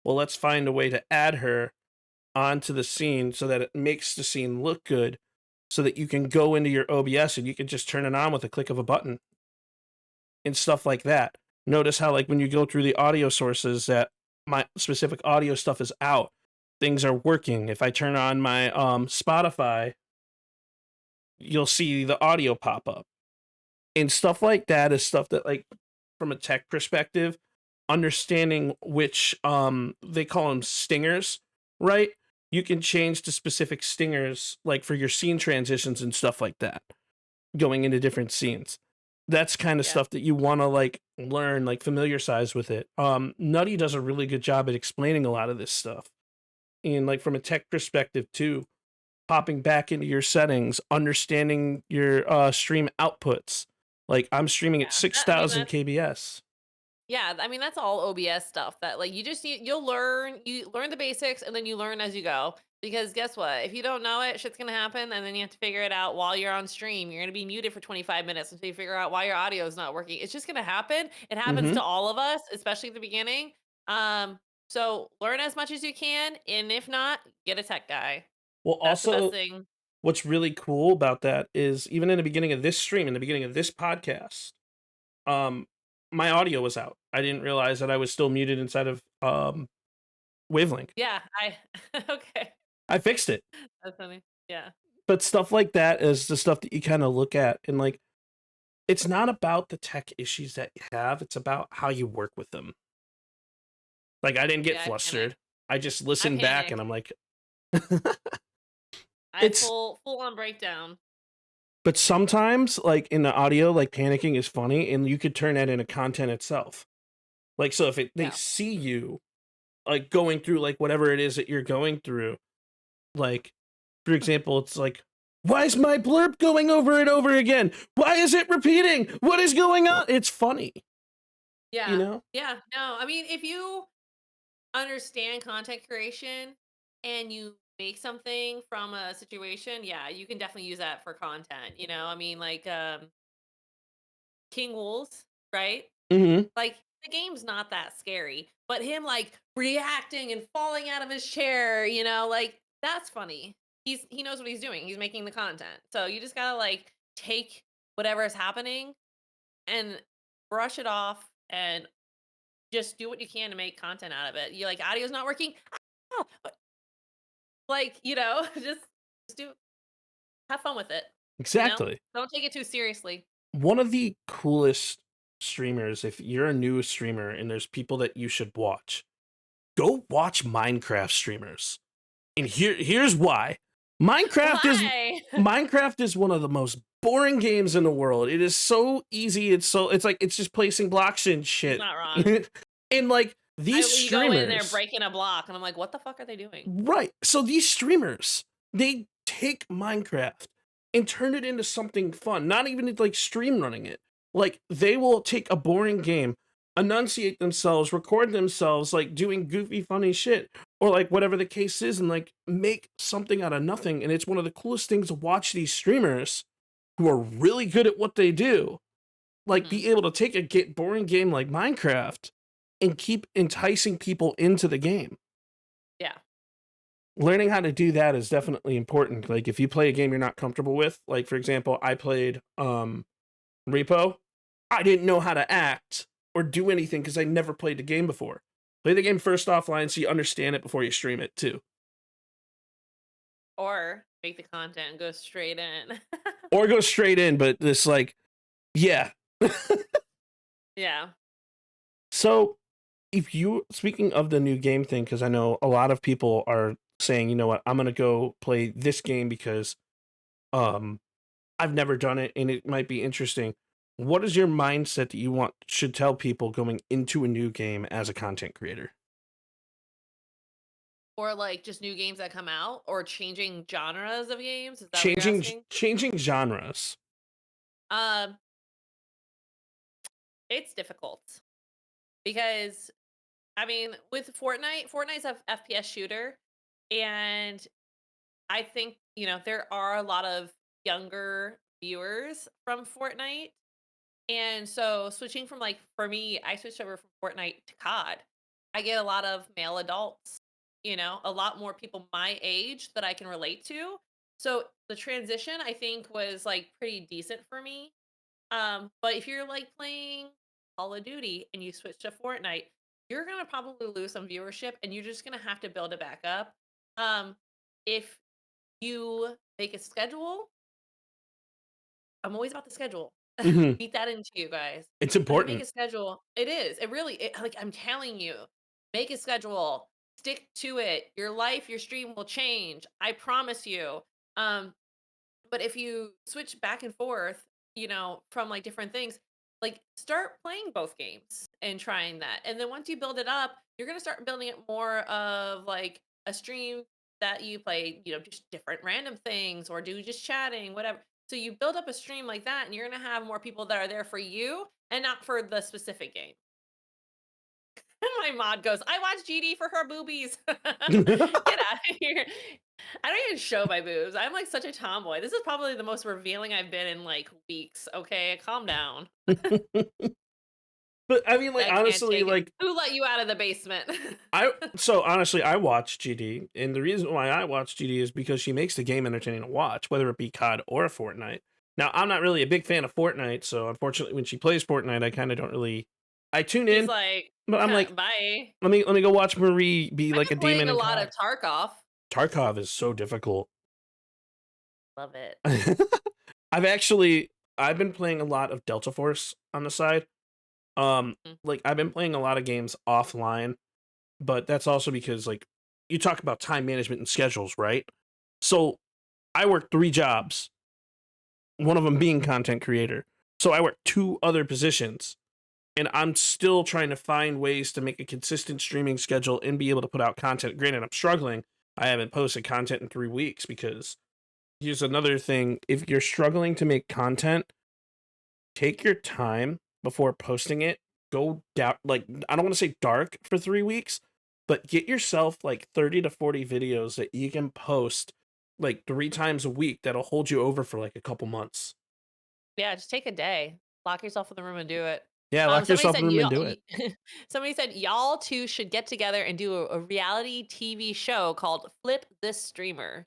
Well, let's find a way to add her onto the scene so that it makes the scene look good so that you can go into your OBS and you can just turn it on with a click of a button and stuff like that. Notice how like when you go through the audio sources that my specific audio stuff is out, things are working. If I turn on my Spotify, you'll see the audio pop up. And stuff like that is stuff that like from a tech perspective, understanding which they call them stingers, right? You can change to specific stingers like for your scene transitions and stuff like that, going into different scenes. That's kind of Yeah. stuff that you want to like learn, like familiarize with it. Nutty does a really good job at explaining a lot of this stuff. And like from a tech perspective too, popping back into your settings, understanding your stream outputs. Like I'm streaming at Yeah. I mean, 6,000 kbs. yeah, I mean, that's all OBS stuff that like you'll learn, you learn the basics and then you learn as you go. Because guess what? If you don't know it, shit's gonna happen and then you have to figure it out while you're on stream. You're gonna be muted for 25 minutes until you figure out why your audio is not working. It's just gonna happen. It happens Mm-hmm. to all of us, especially at the beginning. So learn as much as you can, and if not, get a tech guy. Well, That's the best also, thing. what's really cool about that is even in the beginning of this stream, in the beginning of this podcast, um, my audio was out. I didn't realize that I was still muted inside of Wavelength. Yeah, I okay. I fixed it. That's funny. Yeah. But stuff like that is the stuff that you kind of look at and like it's not about the tech issues that you have, it's about how you work with them. Like I didn't get Yeah, I panic. flustered. I just I listened back panic. and I'm like I it's full on breakdown. but sometimes like in the audio like panicking is funny and you could turn that into content itself. Like so if they Yeah. see you like going through like whatever it is that you're going through, like for example, it's like why is my blurb going over and over again? Why is it repeating? What is going on? It's funny, you Yeah. know? Yeah. No, I mean, if you understand content creation and you make something from a situation, yeah, you can definitely use that for content. I mean, like King Wolves, right? Mm-hmm. Like the game's not that scary, but him like reacting and falling out of his chair, like that's funny. He knows what he's doing. He's making the content. So you just gotta like take whatever is happening and brush it off and just do what you can to make content out of it. You like audio's not working. Like, just do have fun with it. Exactly. Don't take it too seriously. One of the coolest streamers, if you're a new streamer and there's people that you should watch, go watch Minecraft streamers. And here's why. Minecraft is Why? Minecraft is one of the most boring games in the world. It is so easy. It's like it's just placing blocks and He's shit. not wrong. And like these You go in there streamers, breaking a block, and I'm like, what the fuck are they doing? right? So these streamers, they take Minecraft and turn it into something fun. Not even like stream running it. Like they will take a boring game, enunciate themselves, record themselves like doing goofy funny shit or like whatever the case is and like make something out of nothing. And it's one of the coolest things to watch these streamers who are really good at what they do like Mhm. be able to take a boring game like Minecraft and keep enticing people into the game. Yeah. Learning how to do that is definitely important. Like if you play a game you're not comfortable with, like for example, I played Repo. I didn't know how to act or do anything because I never played the game before. Play the game first offline so you understand it before you stream it too. Or make the content and go straight in. Or go straight in, but this like, yeah. Yeah. So if you speaking of the new game thing, because I know a lot of people are saying, you know what, I'm gonna go play this game because Um, I've never done it, and it might be interesting. What is your mindset that you want should tell people going into a new game as a content creator? Or like just new games that come out or changing genres of games? Is that what you're Changing asking? changing genres. Um, it's difficult because I mean, with Fortnite's a FPS shooter, and I think, there are a lot of younger viewers from Fortnite. And so switching from like for me, I switched over from Fortnite to COD. I get a lot of male adults, a lot more people my age that I can relate to. So the transition I think was like pretty decent for me. But if you're like playing Call of Duty and you switch to Fortnite, you're gonna probably lose some viewership and you're just gonna have to build it back up. If you make a schedule, I'm always about the schedule. Mhm. Beat that into you guys. It's If you make important. a schedule, it is. Like I'm telling you, make a schedule, stick to it. Your life, your stream will change. I promise you. Um, but if you switch back and forth, from like different things, like start playing both games and trying that. And then once you build it up, you're going to start building it more of like a stream that you play, just different random things or do just chatting, whatever. So you build up a stream like that and you're going to have more people that are there for you and not for the specific game. My mod goes, I watch GD for her boobies. Get out of here. I don't even show my boobs. I'm like such a tomboy. This is probably the most revealing I've been in like weeks. Okay, calm down. But I mean, like, I can't honestly, take it. like, Who let you out of the basement? I watch GD, and the reason why I watch GD is because she makes the game entertaining to watch, whether it be COD or Fortnite. Now, I'm not really a big fan of Fortnite, so unfortunately, when she plays Fortnite, I kind of don't really. I tune He's in, like, but I'm like, bye. let me go watch Marie be I've like a been playing demon a in lot of COD. Tarkov. Tarkov is so difficult. Love it. I've been playing a lot of Delta Force on the side. Mm. Like I've been playing a lot of games offline, but that's also because like you talk about time management and schedules, right? So I work 3 jobs, one of them being content creator. So I work 2 other positions, and I'm still trying to find ways to make a consistent streaming schedule and be able to put out content. Granted, I'm struggling. I haven't posted content in 3 weeks because here's another thing. If you're struggling to make content, take your time before posting it. Go down, like, I don't want to say dark for 3 weeks, but get yourself like 30 to 40 videos that you can post like 3 times a week that'll hold you over for like a couple months. Yeah, just take a day. Lock yourself in the room and do it. Yeah, lock Somebody yourself in said the room and y'all do it. somebody said y'all two should get together and do a reality TV show called Flip This Streamer.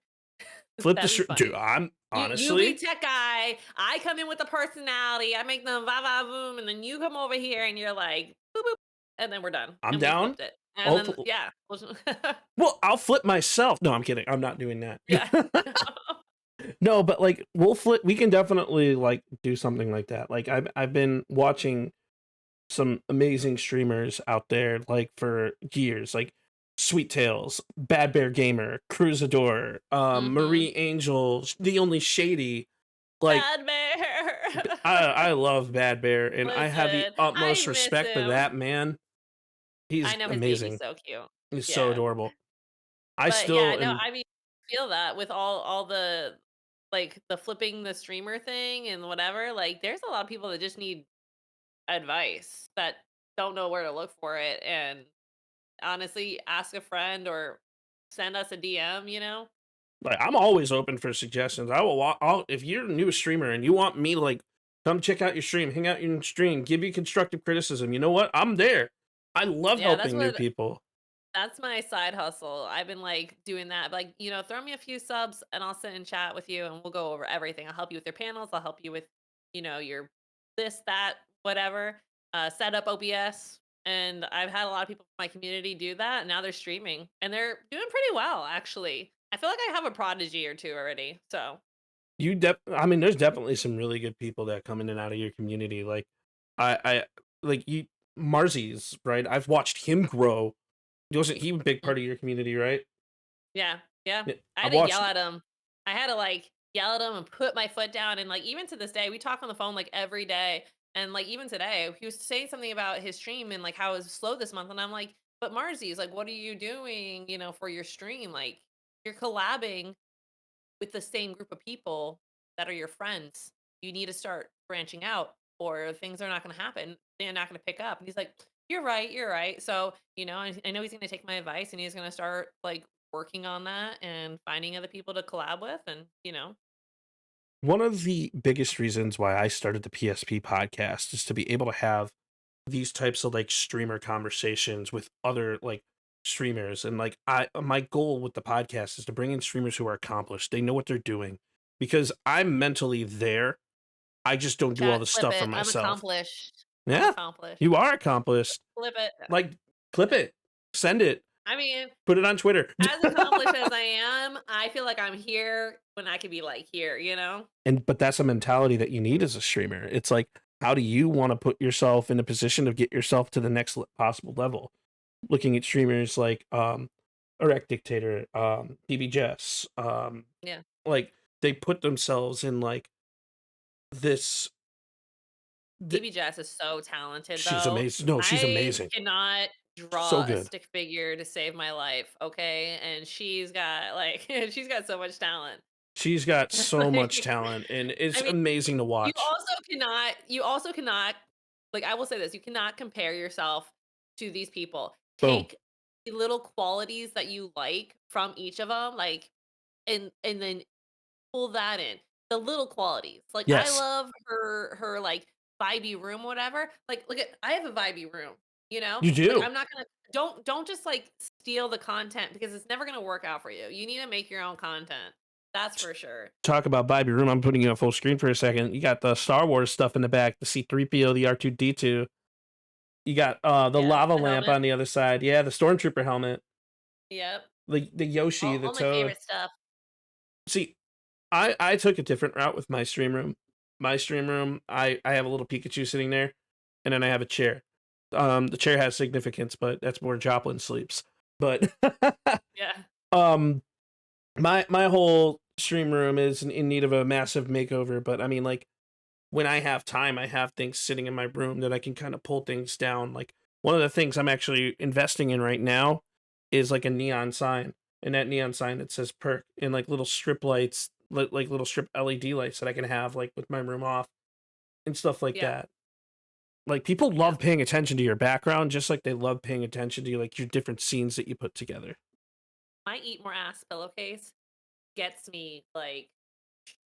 Flip the That'd be Dude, funny. I'm You be honestly, tech guy. I come in with the personality. I make them va va boom, and then you come over here and you're like boop boop, and then we're done, I'm and we down. flipped it, and then Hopefully, yeah, well, I'll flip myself. No, I'm kidding. I'm not doing that. yeah. No, but like we'll flip. We can definitely like do something like that. Like I've been watching some amazing streamers out there, like for years, like Sweet Tails, Bad Bear Gamer, Cruzador, hmm Marie Angel, the only Shady. Like Bad bear. I love Bad Bear, and I have the Listen, I utmost miss respect for him. that man. He's I know his baby's amazing. so cute. He's so Yeah. adorable. I But yeah, still no, am. I mean, feel that with all the like the flipping the streamer thing and whatever. Like, there's a lot of people that just need advice that don't know where to look for it, and honestly, ask a friend or send us a DM. Like I'm always open for suggestions. I will. If you're a new streamer and you want me to like come check out your stream, hang out in your stream, give you constructive criticism. You know what? I'm there. I love Yeah, that's helping new what people. that's my side hustle. I've been like doing that. Like, throw me a few subs and I'll sit and chat with you and we'll go over everything. I'll help you with your panels. I'll help you with, your this, that, whatever. Set up OBS. And I've had a lot of people from my community do that. And now they're streaming and they're doing pretty well, actually. I feel like I have a prodigy or two already. So I mean, there's definitely some really good people that come in and out of your community. Like, I like you, Marzies, right? I've watched him grow. Wasn't he a big mm, part of your community, right? yeah, yeah. Yeah, I I had to yell watched. at him. I had to like yell at him and put my foot down, and, like, even to this day, we talk on the phone, like, every day, and, like, even today, he was saying something about his stream and, like, how it was slow this month, and I'm like, "But Marzi's, like, what are you doing, for your stream? Like, you're collabing with the same group of people that are your friends. You need to start branching out or things are not going to happen. They're not going to pick up." And he's like, "You're right. You're right." So, I know he's going to take my advice and he's going to start like working on that and finding other people to collab with. And. One of the biggest reasons why I started the PSP podcast is to be able to have these types of like streamer conversations with other like streamers. And like my goal with the podcast is to bring in streamers who are accomplished. They know what they're doing, because I'm mentally there. I just don't do all Chat, the clip stuff for it. I'm myself. accomplished. I'm Yeah, accomplished. you are accomplished. Flip it. Like, clip it, send it, I mean, put it on Twitter. as accomplished as I am, I feel like I'm here when I could be like here. But that's a mentality that you need as a streamer. It's like, how do you want to put yourself in a position of get yourself to the next possible level? Looking at streamers like Erect Dictator, DB Jess, Yeah. like they put themselves in like this. DB Jess is so talented, She's though. amazing. No, she's I amazing. cannot So draw a good. stick figure to save my life, okay? And she's got like she's got so much talent. She's got so much Like, talent, and it's I mean, amazing to you watch. also cannot like I will say this, you cannot compare yourself to these people. Boom. Take the little qualities that you like from each of them, like and then pull that in. The little qualities. Like I Yes, love her like vibey room, whatever. Like look at I have a vibey room, you know? you Like do. I'm not gonna don't just like steal the content because it's never gonna work out for you. You need to make your own content. That's for sure. Talk about Bobby Room. I'm putting you on full screen for a second. You got the Star Wars stuff in the back, the C-3PO, the R2-D2. You got the Yeah. lava The lamp helmet. on the other side. Yeah, the Stormtrooper helmet. Yep. The Yoshi, the All my Toad. favorite stuff. See, I took a different route with my stream room. My stream room, I have a little Pikachu sitting there, and then I have a chair. The chair has significance, but that's where Joplin sleeps. But Yeah. um, my whole stream room is in need of a massive makeover. But I mean, like, when I have time, I have things sitting in my room that I can kind of pull things down. Like, one of the things I'm actually investing in right now is like a neon sign. And that neon sign that says perk, and like little strip lights, like little strip LED lights that I can have like with my room off and stuff like Yeah. that. Like, people Yeah. love paying attention to your background, just like they love paying attention to like your different scenes that you put together. My eat more ass pillowcase gets me like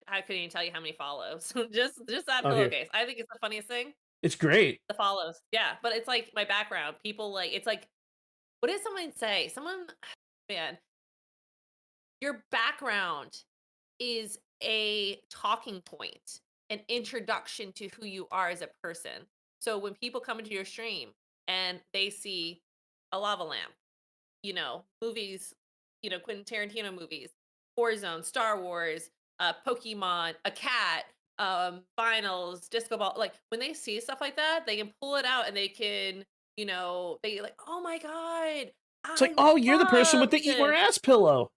I couldn't even tell you how many follows. just that Oh, here, pillowcase. I think it's the funniest thing. it's great. The follows. Yeah, but it's like my background. People like it's like what did someone say? Someone man, your background is a talking point, an introduction to who you are as a person. So when people come into your stream and they see a lava lamp, movies, Quentin Tarantino movies, Warzone, Star Wars, Pokemon, a cat, finals, disco ball. Like when they see stuff like that, they can pull it out and they can, they like, oh my god, It's like, I oh, you're the person love with the eat more this. ass pillow.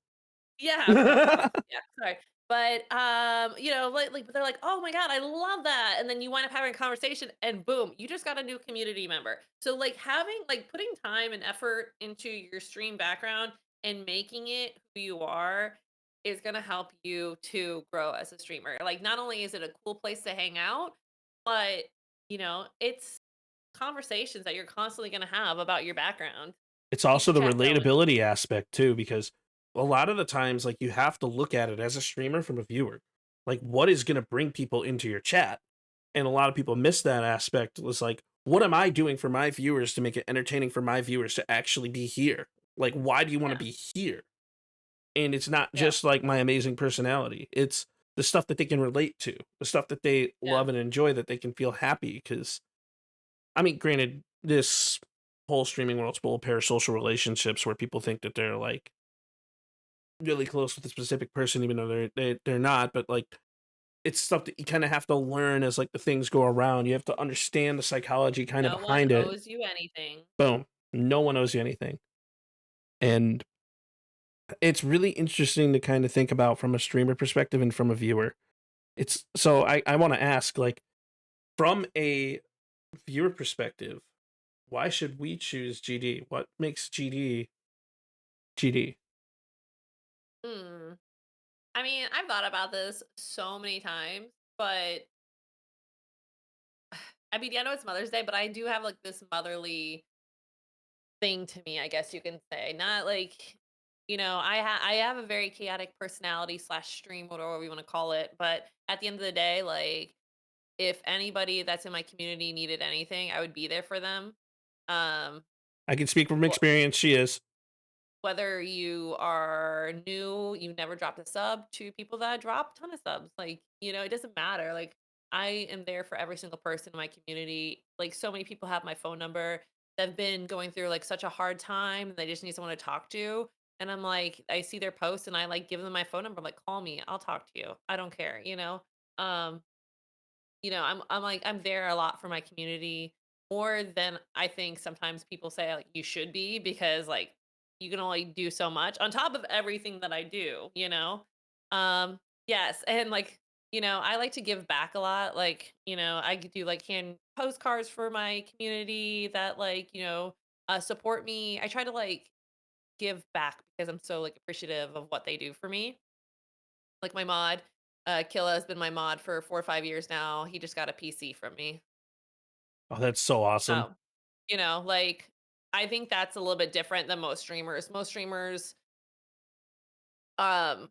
Yeah, no, sorry. Yeah, sorry. But like they're like, "Oh my god, I love that." And then you wind up having a conversation and boom, you just got a new community member. So like putting time and effort into your stream background and making it who you are is going to help you to grow as a streamer. Like not only is it a cool place to hang out, but it's conversations that you're constantly going to have about your background. It's Keep also the the chat going. relatability aspect too, because a lot of the times, like, you have to look at it as a streamer from a viewer. Like, what is going to bring people into your chat? And a lot of people miss that aspect. Was like, what am I doing for my viewers to make it entertaining for my viewers to actually be here? Like, why do you want to Yeah. be here? And it's not Yeah. just like my amazing personality. It's the stuff that they can relate to, the stuff that they Yeah. love and enjoy, that they can feel happy. Because, I mean, granted, this whole streaming world's full of parasocial relationships where people think that they're like really close with a specific person, even though they're not. But like, it's stuff that you kind of have to learn as like the things go around. You have to understand the psychology kind of No one behind it. owes you anything. Boom. No one owes you anything. And it's really interesting to kind of think about from a streamer perspective and from a viewer. It's so I want to ask, like, from a viewer perspective, why should we choose GD? What makes GD GD? Hmm. I mean, I've thought about this so many times, but I mean, I know it's Mother's Day, but I do have like this motherly thing to me, I guess you can say. Not like, I have a very chaotic personality slash stream, whatever you want to call it. But at the end of the day, like if anybody that's in my community needed anything, I would be there for them. Um, I can speak from experience. She is. Whether you are new, you never dropped a sub, to people that drop a ton of subs, like, it doesn't matter. Like, I am there for every single person in my community. Like, so many people have my phone number that have been going through like such a hard time. They just need someone to talk to. And I'm like, I see their post and I like give them my phone number. I'm like, call me, I'll talk to you. I don't care. Um, I'm like I'm there a lot for my community more than I think sometimes people say like you should be, because like you can only do so much on top of everything that I do. Yes, and like, I like to give back a lot. Like, I could do like hand postcards for my community that like, support me. I try to like give back because I'm so like appreciative of what they do for me. Like my mod, Killa has been my mod for 4 or 5 years now. He just got a PC from me. Oh, that's so awesome. Oh, like I think that's a little bit different than most streamers. Most streamers um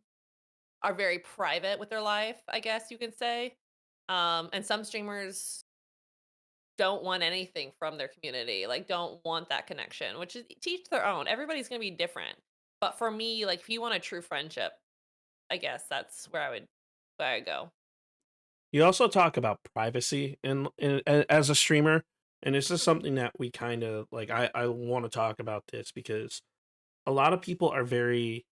are very private with their life, I guess you can say. And some streamers don't want anything from their community, like don't want that connection, which is teach their own. Everybody's gonna be different. But for me, like if you want a true friendship, I guess that's where I go. You also talk about privacy as a streamer, and this is something that we kind of like. I want to talk about this because a lot of people are very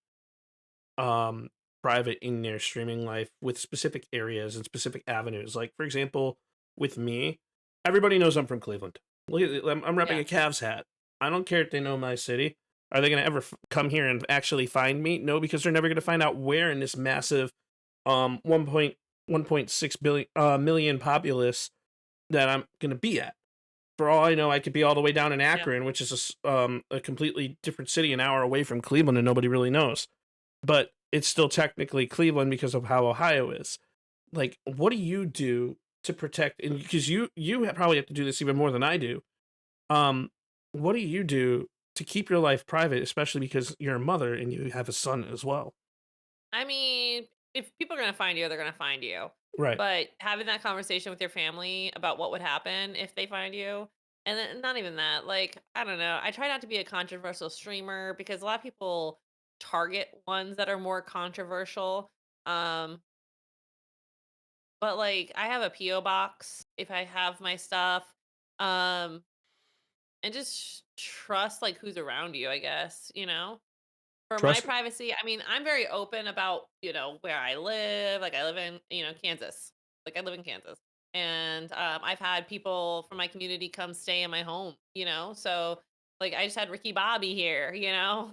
um private in their streaming life with specific areas and specific avenues. Like for example, with me, everybody knows I'm from Cleveland. Look I'm repping Yeah. a Cavs hat. I don't care if they know my city. Are they going to ever come here and actually find me? No, because they're never going to find out where in this massive 1.6 billion million populace that I'm going to be at. For all I know, I could be all the way down in Yeah. Akron, which is a completely different city, an hour away from Cleveland, and nobody really knows. But it's still technically Cleveland because of how Ohio is. Like, what do you do to protect? And because you probably have to do this even more than I do. Um, what do you do to keep your life private, especially because you're a mother and you have a son as well? I mean, if people are gonna find you, they're gonna find you. Right. But having that conversation with your family about what would happen if they find you, and then not even that, like, I don't know. I try not to be a controversial streamer because a lot of people target ones that are more controversial. Um, but like I have a PO box if I have my stuff. Um, and just trust like who's around you, I guess. For my Trust. privacy, I mean, I'm very open about, where I live. Like I live in, Kansas. Like I live in Kansas. And I've had people from my community come stay in my home. So like I just had Ricky Bobby here.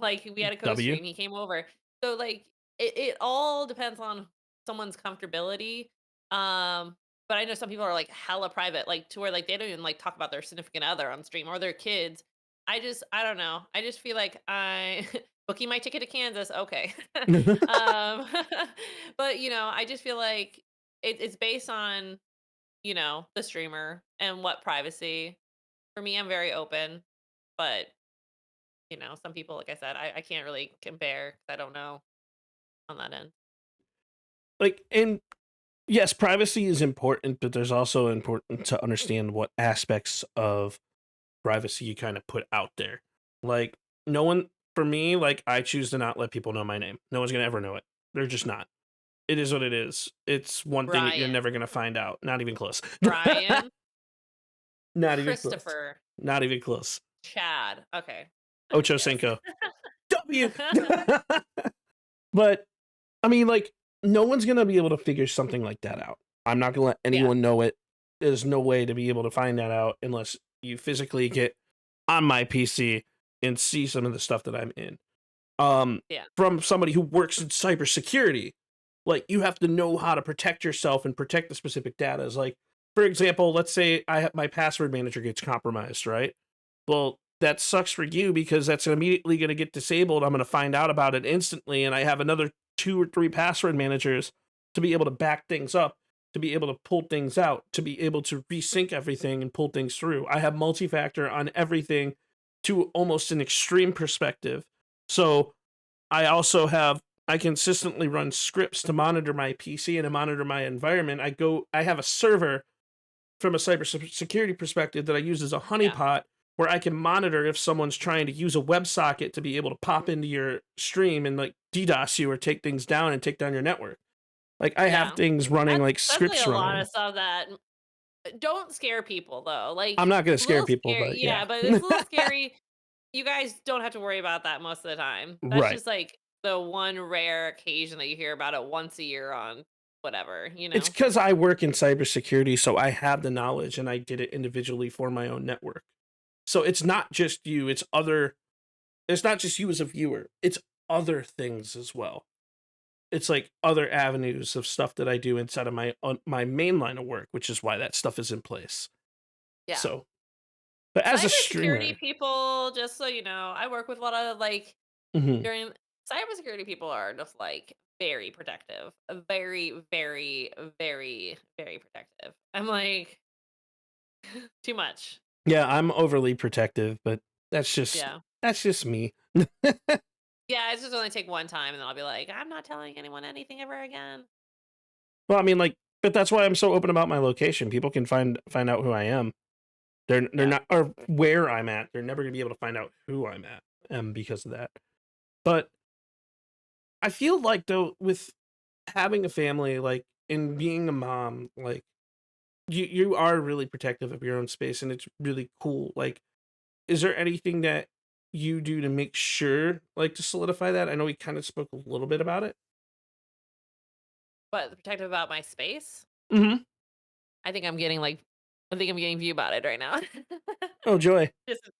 Like we had a W. co-stream. He came over. So like it all depends on someone's comfortability. Um, but I know some people are like hella private, like to where like they don't even like talk about their significant other on stream or their kids. I don't know. I just feel like I booking my ticket to Kansas, okay. Um, but, I just feel like it's based on, the streamer and what privacy. For me, I'm very open, but, some people, like I said, I can't really compare 'cause I don't know on that end. Like, and yes, privacy is important, but there's also important to understand what aspects of privacy you kind of put out there. Like, no one, for me, like, I choose to not let people know my name. No one's going to ever know it. They're just not. It is what it is. It's one thing that you're Brian, never going to find out. Not even close. Brian, Not even close. Christopher, Not even close. Chad. Okay. I can Ocho guess. Cinco. W. But I mean, like, no one's gonna be able to figure something like that out. I'm not gonna let Yeah. anyone know it. There's no way to be able to find that out unless you physically get on my PC and see some of the stuff that I'm in. Yeah. from somebody who works in cybersecurity. Like, you have to know how to protect yourself and protect the specific data. Is like, for example, let's say my password manager gets compromised, right? Well, that sucks for you because that's immediately going to get disabled. I'm going to find out about it instantly, and I have another 2 or 3 password managers to be able to back things up, to be able to pull things out, to be able to resync everything and pull things through. I have multi-factor on everything to almost an extreme perspective. So I consistently run scripts to monitor my PC and to monitor my environment. I have a server from a cybersecurity perspective that I use as a Yeah. honeypot where I can monitor if someone's trying to use a WebSocket to be able to pop into your stream and like DDoS you or take things down and take down your network. Like, I have Yeah. things running, like That's like scripts a lot running. of stuff that don't scare people though. I'm Like not going to a scare little people, scary. but yeah. Yeah, but it's a little scary. You guys don't have to worry about that most of the time. That's Right. just like the one rare occasion that you hear about it once a year on whatever, you It's know? because I work in cybersecurity, so I have the knowledge and I did it individually for my own network. So it's not just you, it's not just you as a viewer, it's other things as well. It's like other avenues of stuff that I do inside of my main line of work, which is why that stuff is in place. Yeah. So, but as a Cybersecurity streamer, people, just so you know, I work with a lot of like mhm, during cybersecurity people are just like very protective. Very, very, very, very protective. I'm like too much. yeah, I'm overly protective, but that's just Yeah. that's just me. Yeah, it's just only take one time and then I'll be like, I'm not telling anyone anything ever again. Well, I mean, like, but that's why I'm so open about my location. People can find out who I am. They're Yeah. not, or where I'm at. They're never gonna be able to find out who I'm at, because of that. But I feel like though, with having a family, like, and being a mom, like, you are really protective of your own space, and it's really cool. Like, is there anything that you do to make sure, like, to solidify that? I know we kind of spoke a little bit about it. But protective about my space? Hmm. I think I'm getting like I think I'm getting view about it right now. Oh, joy. Just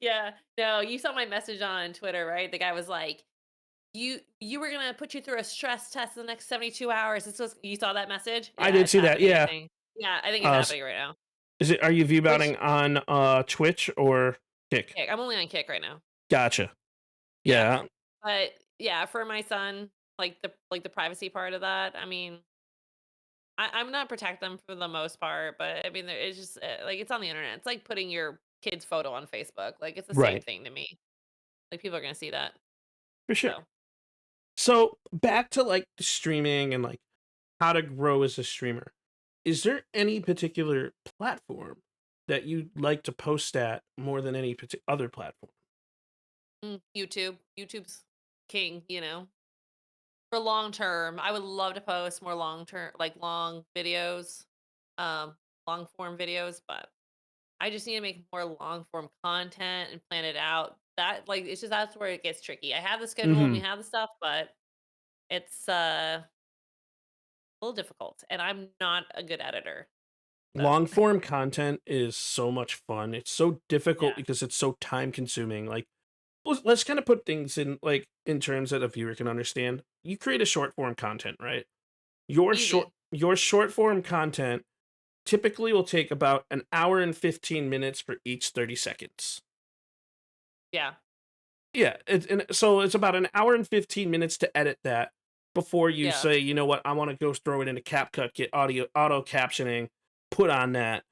yeah. No, you saw my message on Twitter, right? The guy was like, you were gonna put you through a stress test in the next 72 hours. This was you saw that message? I Yeah, did it's see that. happening, I Yeah. think. Yeah, I think it's happening right now. Is it? Are you Which viewbouting on Twitch or Kick? Kick. I'm only on Kick right now. Gotcha. Yeah. Yeah. But yeah, for my son, like the privacy part of that, I mean, I'm not protect them for the most part, but I mean, it's just like it's on the internet. It's like putting your kid's photo on Facebook. Like it's the same Right. thing to me. Like people are gonna see that. For sure. So So back to like the streaming and like how to grow as a streamer. Is there any particular platform that you'd like to post at more than any other platform? YouTube, YouTube's king. You know, for long term, I would love to post more long term, like long videos, um, long form videos, but I just need to make more long form content and plan it out. That like it's just that's where it gets tricky. I have the schedule and we Hmm. have the stuff, but it's a little difficult and I'm not a good editor. So Long form content is so much fun. It's so difficult yeah. because it's so time consuming. Like, let's kind of put things in like in terms that a viewer can understand. You create a short form content, right? Easy. Your short form content typically will take about an hour and 15 minutes for each 30 seconds. Yeah. Yeah, and so it's about an hour and 15 minutes to edit that before you Yeah. say, you know what, I want to go throw it into CapCut, get auto captioning, put on that,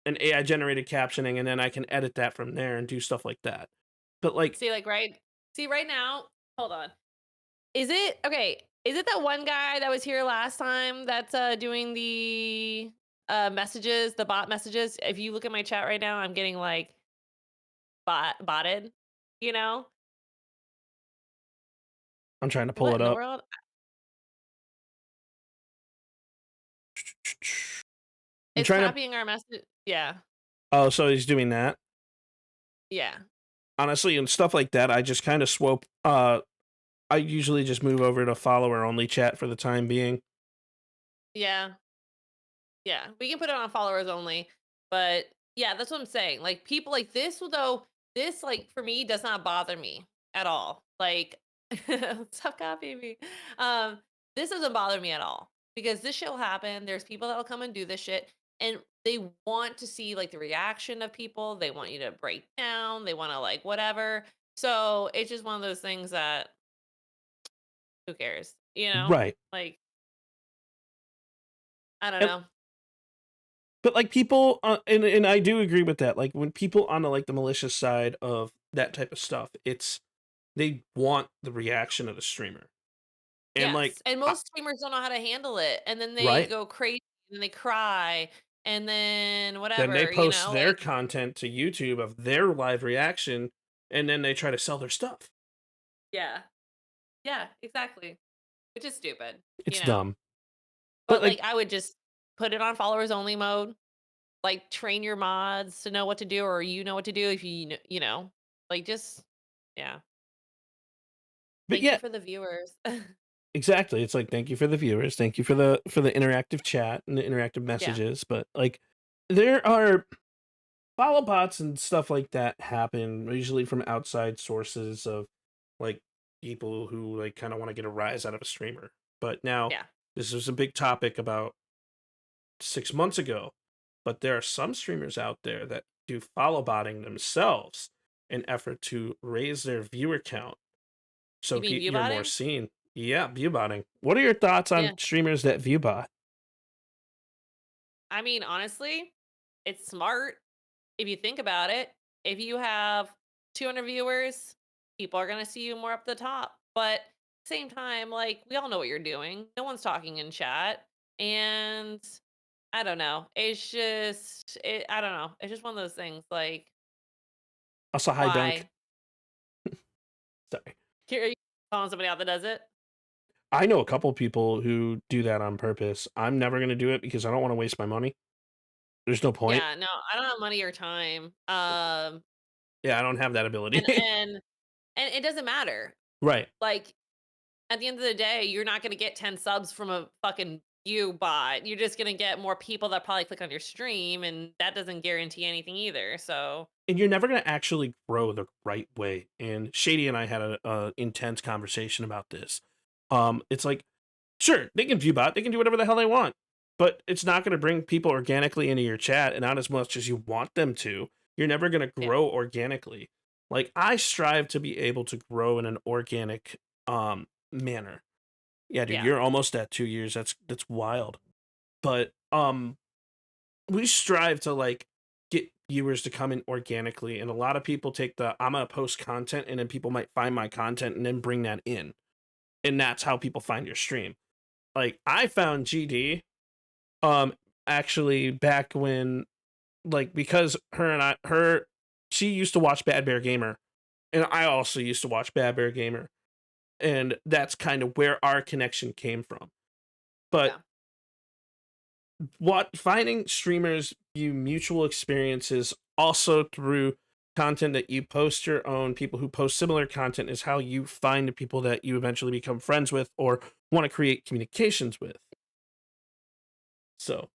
an AI generated captioning, and then I can edit that from there and do stuff like that. But like, See like right now, hold on. Is it okay? Is it that one guy that was here last time that's doing the messages, the bot messages? If you look at my chat right now, I'm getting like botted, you know? I'm trying to pull What it in the up. world? I'm It's trying to. copying our message. Yeah. Oh, so he's doing that. Yeah. Honestly, and stuff like that, I just kind of swope. I usually just move over to follower only chat for the time being. Yeah. Yeah. We can put it on followers only. But yeah, that's what I'm saying. Like people like this though, this like for me does not bother me at all. Like Stop copying me. This doesn't bother me at all because this shit will happen. There's people that will come and do this shit, and they want to see like the reaction of people. They want you to break down. They want to like whatever. So it's just one of those things that who cares, you know? Right. Like I don't And know. but like people and I do agree with that. Like when people on the like the malicious side of that type of stuff, it's they want the reaction of the streamer. And Yes, like and most streamers don't know how to handle it, and then they right? go crazy and they cry, and then Then they whatever, post their like content to YouTube of their live reaction and then they try to sell their stuff. yeah. Yeah, exactly. Which is stupid, It's dumb. But But, like like, I would just put it on followers only mode, like, train your mods to know what to do, or you know what to do if like, just yeah. but Thank you yeah, for the viewers. exactly. It's like thank you for the viewers, thank you for the interactive chat and the interactive Yeah, messages, but like there are follow bots and stuff like that happen usually from outside sources of like people who like kind of want to get a rise out of a streamer. But now yeah. this was a big topic about 6 months ago, but there are some streamers out there that do follow botting themselves in effort to raise their viewer count You so mean you're more viewbotting? seen. Yeah, view botting. What are your thoughts on Yeah. streamers that view bot? I mean, honestly, it's smart if you think about it. If you have 200 viewers, people are gonna see you more up the top, but same time, like, we all know what you're doing. No one's talking in chat, and I don't know. I don't know. It's just one of those things, like, Also, high dunk. why? Sorry. Are you calling somebody out that does it? I know a couple people who do that on purpose. I'm never going to do it because I don't want to waste my money. There's no point. Yeah, no, I don't have money or time. Yeah, I don't have that ability. And and it doesn't matter. Right. Like, at the end of the day, you're not gonna get 10 subs from a fucking you bot. You're just gonna get more people that probably click on your stream, and that doesn't guarantee anything either. So And you're never going to actually grow the right way. And Shady and I had a intense conversation about this. It's like, sure, they can view bot, they can do whatever the hell they want, but it's not going to bring people organically into your chat and not as much as you want them to. You're never going to yeah, grow organically. Like I strive to be able to grow in an organic manner. Yeah, dude, yeah, you're almost at 2 years. That's wild. But we strive to like get viewers to come in organically, and a lot of people take the I'm gonna post content, and then people might find my content and then bring that in, and that's how people find your stream. Like I found GD um actually back when like because her she used to watch Bad Bear Gamer, and I also used to watch Bad Bear Gamer, and that's kind of where our connection came from. But yeah, what finding streamers view mutual experiences also through content that you post your own people who post similar content is how you find the people that you eventually become friends with or want to create communications with. So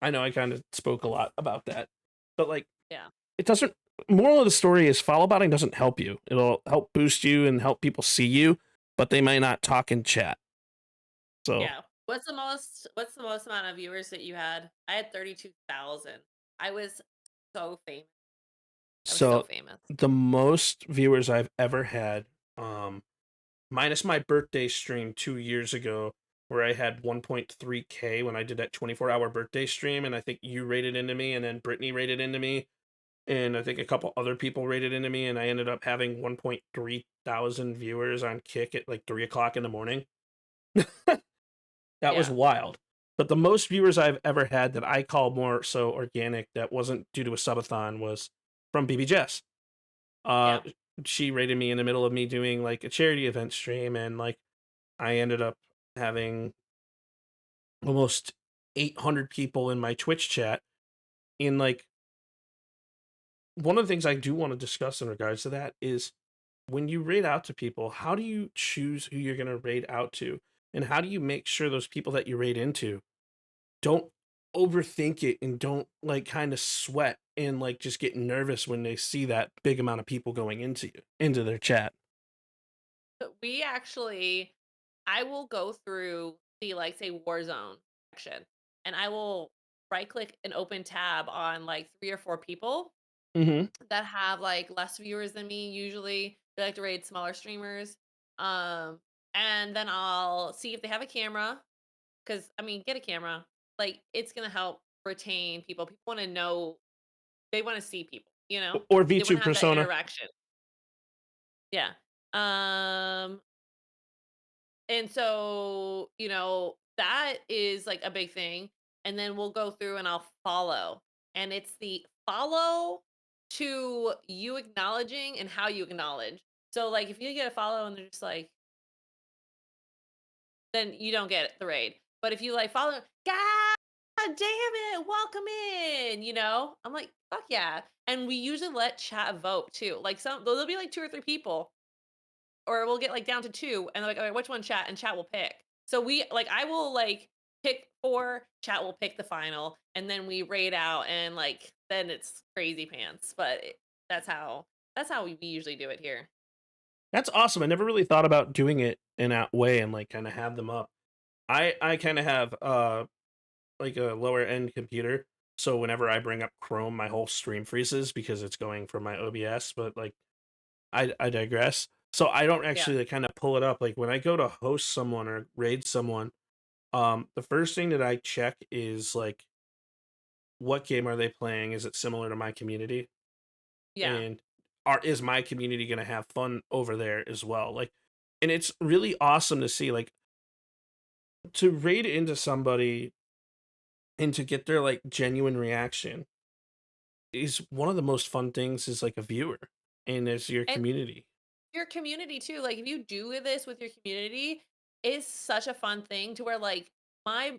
I know I kind of spoke a lot about that, but like yeah, it doesn't. Moral of the story is follow botting doesn't help you. It'll help boost you and help people see you, but they might not talk in chat. So yeah. What's the most amount of viewers that you had? I had 32,000. I was so famous. I was so so famous. the most viewers I've ever had, um, minus my birthday stream 2 years ago, where I had 1.3K when I did that 24-hour birthday stream, and I think you rated into me, and then Brittany rated into me, and I think a couple other people rated into me, and I ended up having 1.3 thousand viewers on Kick at like 3 o'clock in the morning. That was Yeah, wild. But the most viewers I've ever had that I call more so organic that wasn't due to a subathon was from BB Jess. Uh, yeah, she rated me in the middle of me doing like a charity event stream, and like I ended up having almost 800 people in my Twitch chat. In like one of the things I do want to discuss in regards to that is when you raid out to people, how do you choose who you're going to raid out to? And how do you make sure those people that you raid into don't overthink it and don't like kind of sweat and like just get nervous when they see that big amount of people going into you, into their chat? we actually I will go through the, like, say, Warzone section, and I will right click and open tab on, like, 3 or 4 people Mhm. that have, like, less viewers than me usually. They like to raid smaller streamers. Um, and then I'll see if they have a camera. Cause I mean, get a camera. Like, it's gonna help retain people. People wanna know they wanna see people, you know? Or They wanna V2 have that persona. interaction. Yeah. Um, and so, that is, like, a big thing, and then we'll go through and I'll follow, and it's the follow to you acknowledging and how you acknowledge. So, like, if you get a follow and they're just like, then you don't get the raid. But if you, like, follow, "God damn it, welcome in," I'm like, "Fuck yeah." And we usually let chat vote too. Like, there'll be, like, 2 or 3 people, or we'll get, like, down to 2, and they're like, "Alright, which one, chat?" And chat will pick. So I will, like, pick 4, chat will pick the final, and then we raid out, and, like, then it's crazy pants. But that's how we usually do it here. That's awesome. I never really thought about doing it in that way and like kind of have them up. I kind of have like a lower end computer, so whenever I bring up Chrome, my whole stream freezes because it's going from my OBS. But like, I digress. So I don't Yeah. actually like, kind of pull it up. Like when I go to host someone or raid someone, the first thing that I check is like, what game are they playing? Is it similar to my community? Yeah. And is my community going to have fun over there as well? Like, and it's really awesome to see like to raid into somebody and to get their like genuine reaction is one of the most fun things as like a viewer and as your And community. your community too, like, if you do this with your community, is such a fun thing to where, like,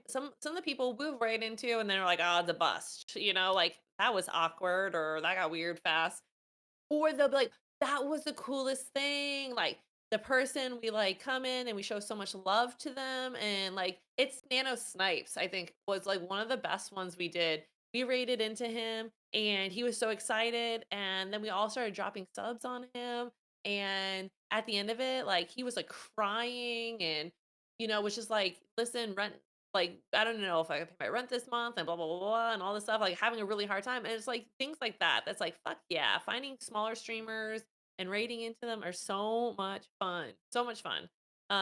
some of the people move right into and they're like, "Oh, it's a bust," like, "That was awkward," or "That got weird fast." Or they'll be like, "That was the coolest thing." Like, the person we, like, come in and we show so much love to them, and, like, it's Nano Snipes, I think, was, like, one of the best ones we did. We raided into him, and he was so excited, and then we all started dropping subs on him, and at the end of it, like, he was, like, crying and, was just like, "Listen, rent, like, I don't know if I can pay my rent this month and blah, blah, blah, blah, and all this stuff," like, having a really hard time, and it's, like, things like that, that's like, fuck yeah, finding smaller streamers and raiding into them are so much fun, so much fun.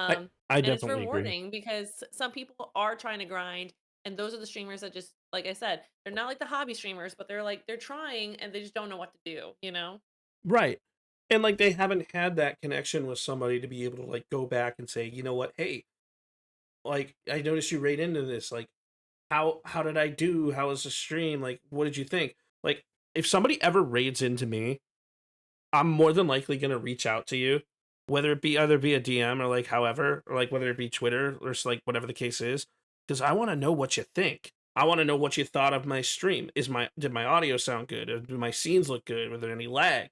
I Um, I and it's definitely agree. rewarding because some people are trying to grind, and those are the streamers that just, like I said, they're not like the hobby streamers, but they're trying and they just don't know what to do, you know? Right. And like they haven't had that connection with somebody to be able to like go back and say, you know what, hey, like I noticed you raid into this. Like how did I do? How was the stream? Like what did you think? Like if somebody ever raids into me, I'm more than likely gonna reach out to you, whether it be either be a DM or like however, or like whether it be Twitter or like whatever the case is, because I want to know what you think. I want to know what you thought of my stream. Did my audio sound good? Or do my scenes look good? Were there any lag?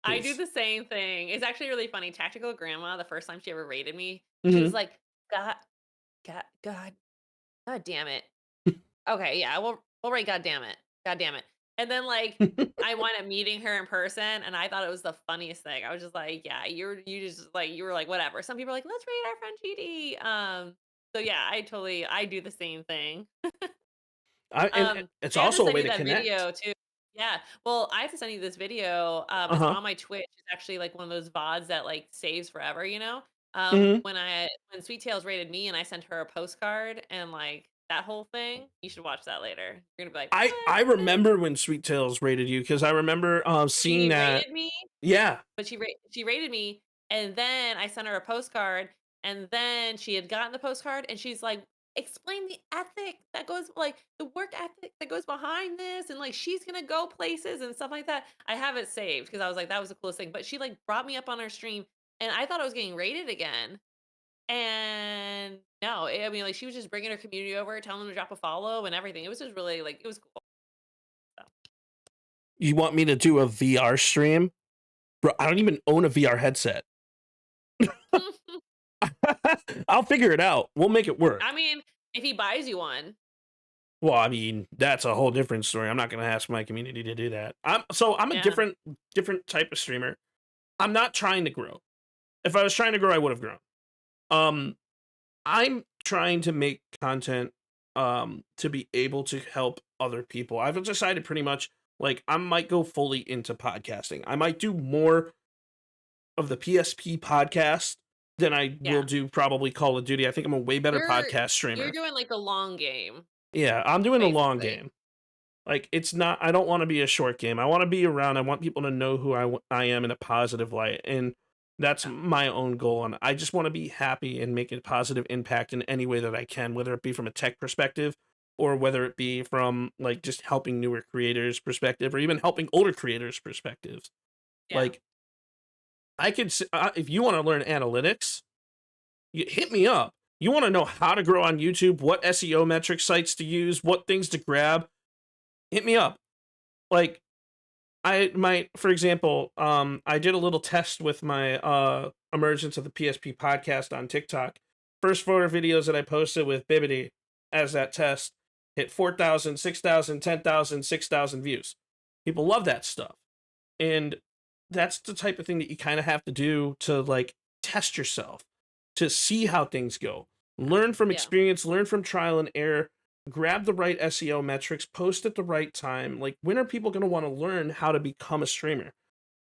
I do Because the same thing. It's actually really funny. Tactical Grandma, the first time she ever raided me, she was hmm like, God, God, God, God damn it. Okay, yeah, we'll write God damn it. God damn it. And then, like, I wound up meeting her in person, and I thought it was the funniest thing. I was just like, "Yeah, you were like, whatever." Some people are like, "Let's rate our friend GD." So yeah, I do the same thing. and it's I have to also a send way you to that connect. video too. Yeah. Well, I have to send you this video. Uh It's huh. on my Twitch. It's actually like one of those VODs that like saves forever, you know? hmm When Sweet Tails rated me and I sent her a postcard and like that whole thing, you should watch that later. You're gonna be like, I "What?" remember when Sweet Tails rated you because I remember seeing She that. rated me, Yeah, but she rated me, and then I sent her a postcard, and then she had gotten the postcard, and she's like, "Explain the ethic that goes like, the work ethic that goes behind this, and, like, she's gonna go places," and stuff like that. I have it saved because I was like, "That was the coolest thing," but she, like, brought me up on her stream, and I thought I was getting rated again, and no, I mean, like, she was just bringing her community over, telling them to drop a follow and everything. It was just really, like, it was cool, so. you want me to do a VR stream, bro? I don't even own a VR headset. I'll figure it out. We'll make it work. I mean, if he buys you one. Well, I mean, that's a whole different story. I'm not going to ask my community to do that. I'm a Yeah. different type of streamer. I'm not trying to grow. If I was trying to grow, I would have grown. Um, I'm trying to make content to be able to help other people. I've decided pretty much like I might go fully into podcasting. I might do more of the PSP podcast than I will Yeah. do probably Call of Duty. I think I'm a way better You're podcast you're streamer. doing like the long game, Yeah, I'm doing the long basically. game. Like it's not. I don't want to be a short game. I want to be around. I want people to know who I am in a positive light, and that's Yeah. my own goal. And I just want to be happy and make a positive impact in any way that I can, whether it be from a tech perspective or whether it be from like just helping newer creators perspective or even helping older creators perspectives. Yeah. Like I could, if you want to learn analytics, you hit me up. You want to know how to grow on YouTube, what SEO metric sites to use, what things to grab, hit me up. Like I might, for example, I did a little test with my emergence of the PSP podcast on TikTok. First 4 videos that I posted with Bibbidi as that test hit 4,000, 6,000, 10,000, 6,000 views. People love that stuff. And that's the type of thing that you kind of have to do to like test yourself, to see how things go. Learn from Yeah. experience, learn from trial and error, grab the right SEO metrics, post at the right time. Like, when are people going to want to learn how to become a streamer?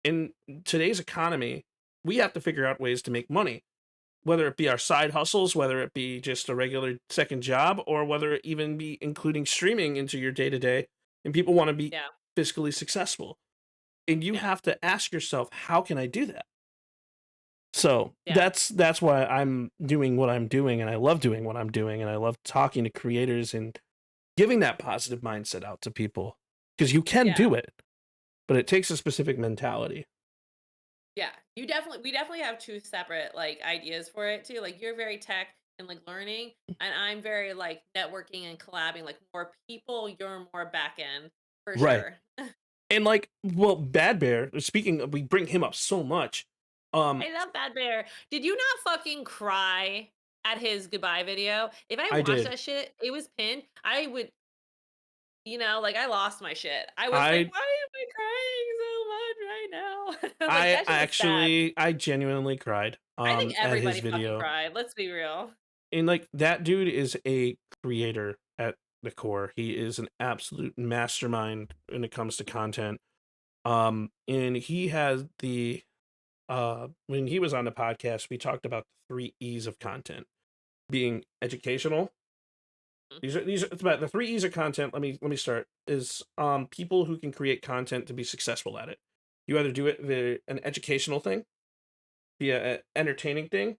In today's economy, we have to figure out ways to make money, whether it be our side hustles, whether it be just a regular second job, or whether it even be including streaming into your day to day. And people want to be Yeah. fiscally successful. And you Yeah. have to ask yourself, how can I do that? So Yeah. that's why I'm doing what I'm doing, and I love doing what I'm doing, and I love talking to creators and giving that positive mindset out to people because you can Yeah. do it, but it takes a specific mentality. Yeah. We definitely have two separate like ideas for it too. Like you're very tech and like learning, and I'm very like networking and collabing, like more people, you're more back end for Right. sure. And like, well, Bad Bear, speaking of, we bring him up so much. Um, I love Bad Bear. Did you not fucking cry at his goodbye video? If I I watched did. that shit, it was pinned. I would, like I lost my shit. I was like, I why am I crying so much right now? Like I that shit was sad. actually I genuinely cried I think at his everybody fucking video. cried. Let's be real. And like that dude is a creator at the core. He is an absolute mastermind when it comes to content. And he has the when he was on the podcast, we talked about the 3 E's of content being educational. Mm. These are it's about the 3 E's of content. Let me start. Is people who can create content to be successful at it. You either do it via an educational thing, via an entertaining thing,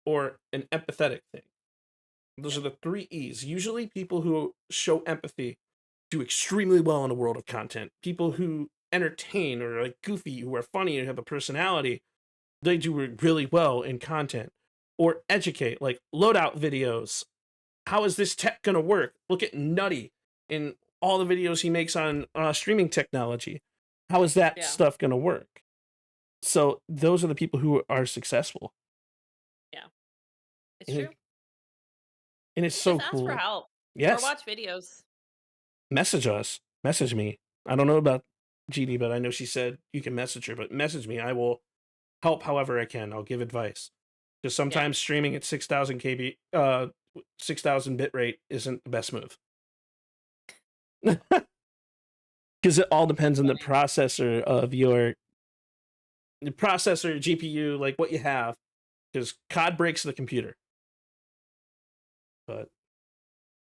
or an empathetic thing. Those Yeah. are the 3 E's. Usually people who show empathy do extremely well in a world of content. People who entertain or like goofy, who are funny and have a personality, they do really well in content. Or educate, like loadout videos. How is this tech gonna work? Look at Nutty in all the videos he makes on streaming technology. How is that Yeah. stuff gonna work? So those are the people who are successful, Yeah. It's and, true. it's so Just ask for cool. help or Yes, watch videos. message us, message me. I don't know about GD, but I know she said you can message her, but message me. I will help however I can. I'll give advice. Because Yeah. sometimes streaming at 6,000 KB, 6,000 bit rate isn't the best move. Because it all depends on the Funny. processor of your the processor, GPU, like what you have. Because COD breaks the computer. But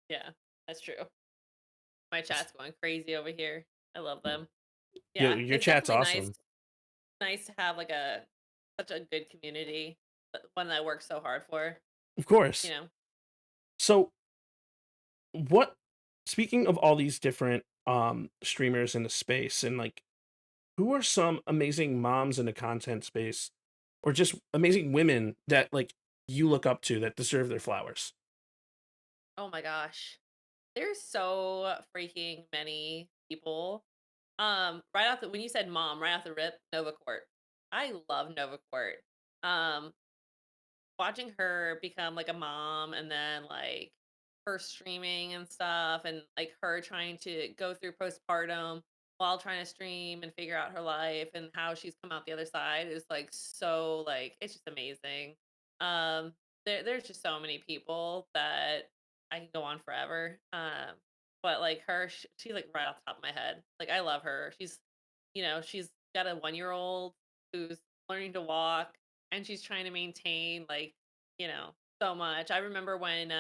Yeah. That's true. My chat's going crazy over here. I love them. your Yeah. your It's chat's definitely nice awesome, nice to have like such a good community, one that I work so hard for, of you course. know. So what? Speaking of all these different streamers in the space, and like, who are some amazing moms in the content space, or just amazing women that like you look up to that deserve their flowers? Oh my gosh. There's so freaking many people. Right off the when you said mom, right off the rip, Nova Court. I love Nova Court. Um, Watching her become like a mom and then like her streaming and stuff and like her trying to go through postpartum. while trying to stream and figure out her life and how she's come out the other side is like so like it's just amazing. Um there's just so many people that I can go on forever. But like her she's like right off the top of my head. Like I love her. She's got a 1-year old who's learning to walk and she's trying to maintain like, so much. I remember when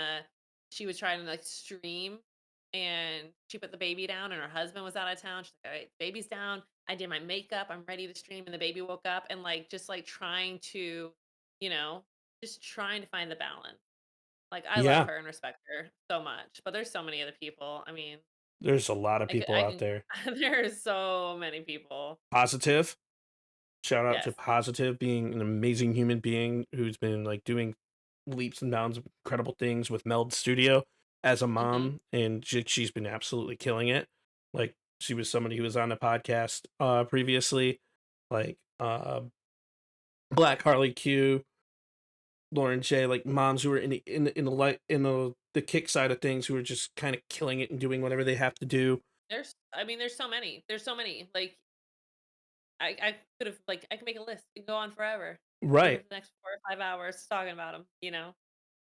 she was trying to like stream and she put the baby down and her husband was out of town. She's like, "All right, baby's down. I did my makeup. I'm ready to stream." And the baby woke up and like just like trying to, you know, just trying to find the balance. Like I love Yeah, her and respect her so much. But there's so many other people. I mean, there's a lot of people I out can there. there's so many people. Positive. Shout out to Yes. Positive being an amazing human being who's been like doing leaps and bounds of incredible things with Meld Studio as a Mhm. mom, and she's been absolutely killing it. Like she was somebody who was on the podcast previously, like Black Harley Q, Lauren J, like moms who are in the light in the kick side of things who are just kind of killing it and doing whatever they have to do. There's so many. There's so many. Like I could have like I can make a list and go on forever. Even Right. for the next 4 or 5 hours talking about them.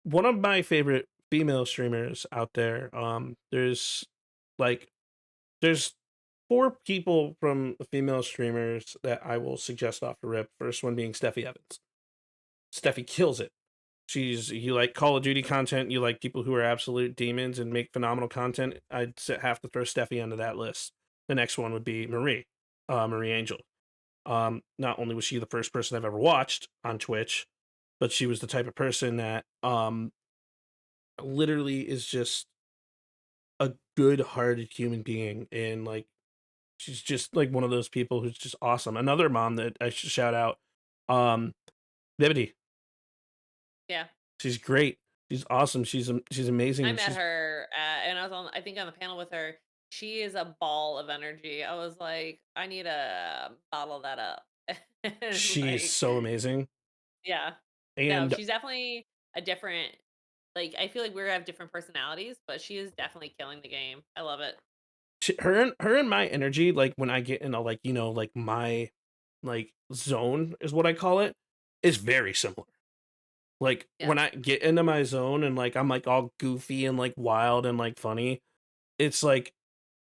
One of my favorite female streamers out there. Like there's four people from the female streamers that I will suggest off the rip. First one being Steffi Evans. Steffi kills it. You like Call of Duty content, you like people who are absolute demons and make phenomenal content. Have to throw Steffi onto that list. The next one would be Marie Angel. Not only was she the first person I've ever watched on Twitch, but she was the type of person that literally is just a good-hearted human being, and like she's just like one of those people who's just awesome. Another mom that I should shout out, um, Vivity. Yeah. She's great. She's awesome. She's amazing, I and met she's her and I was I think on the panel with her. She is a ball of energy. I was like, I need to bottle that up. And she's like, so amazing. yeah. No, And she's definitely a different like I feel like we have different personalities, but she is definitely killing the game. I love it. her and my energy, like when I get in a like like my like zone is what I call it, is very similar. Like Yeah. when I get into my zone and like I'm like all goofy and like wild and like funny, it's like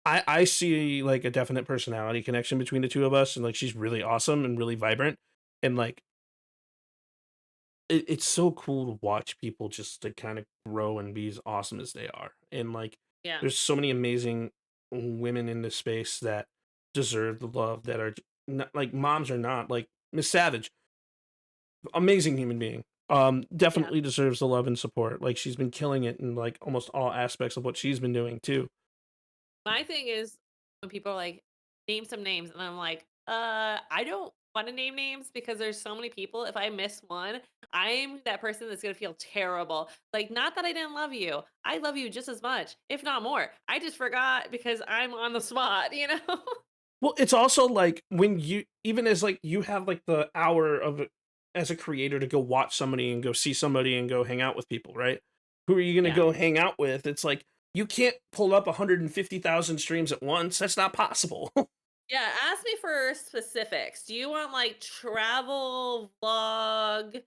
I see like a definite personality connection between the two of us, and like she's really awesome and really vibrant, and like it's so cool to watch people just to kind of grow and be as awesome as they are. And like Yeah. there's so many amazing women in this space that deserve the love that are not, like moms are not like Miss Savage, amazing human being. Yeah. Definitely deserves the love and support. Like she's been killing it in like almost all aspects of what she's been doing too. My thing is when people are like, name some names, and I'm like, I don't want to name names because there's so many people. If I miss one, I'm that person that's gonna feel terrible. Like, not that I didn't love you. I love you just as much, if not more. I just forgot because I'm on the spot? Well, it's also like when you even as like you have like the hour of as a creator to go watch somebody and go see somebody and go hang out with people, right? Who are you going to Yeah. go hang out with? It's like you can't pull up 150,000 streams at once. That's not possible. Yeah, ask me for specifics. Do you want like travel vlog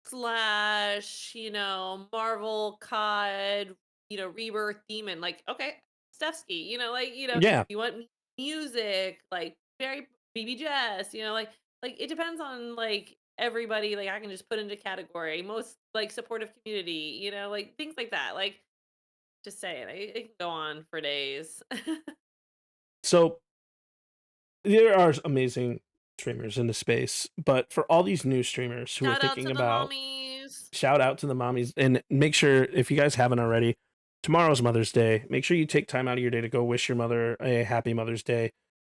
slash, Marvel COD, Rebirth Demon? Like, okay, Stefsky, Yeah. you want music, like very BB Jess, like it depends on like everybody, like I can just put into category. Most like supportive community, like things like that. Like just saying, it can go on for days. So there are amazing streamers in the space, but for all these new streamers who are Shout out thinking to the about, mommies. shout out to the mommies, and make sure if you guys haven't already, tomorrow's Mother's Day. Make sure you take time out of your day to go wish your mother a happy Mother's Day.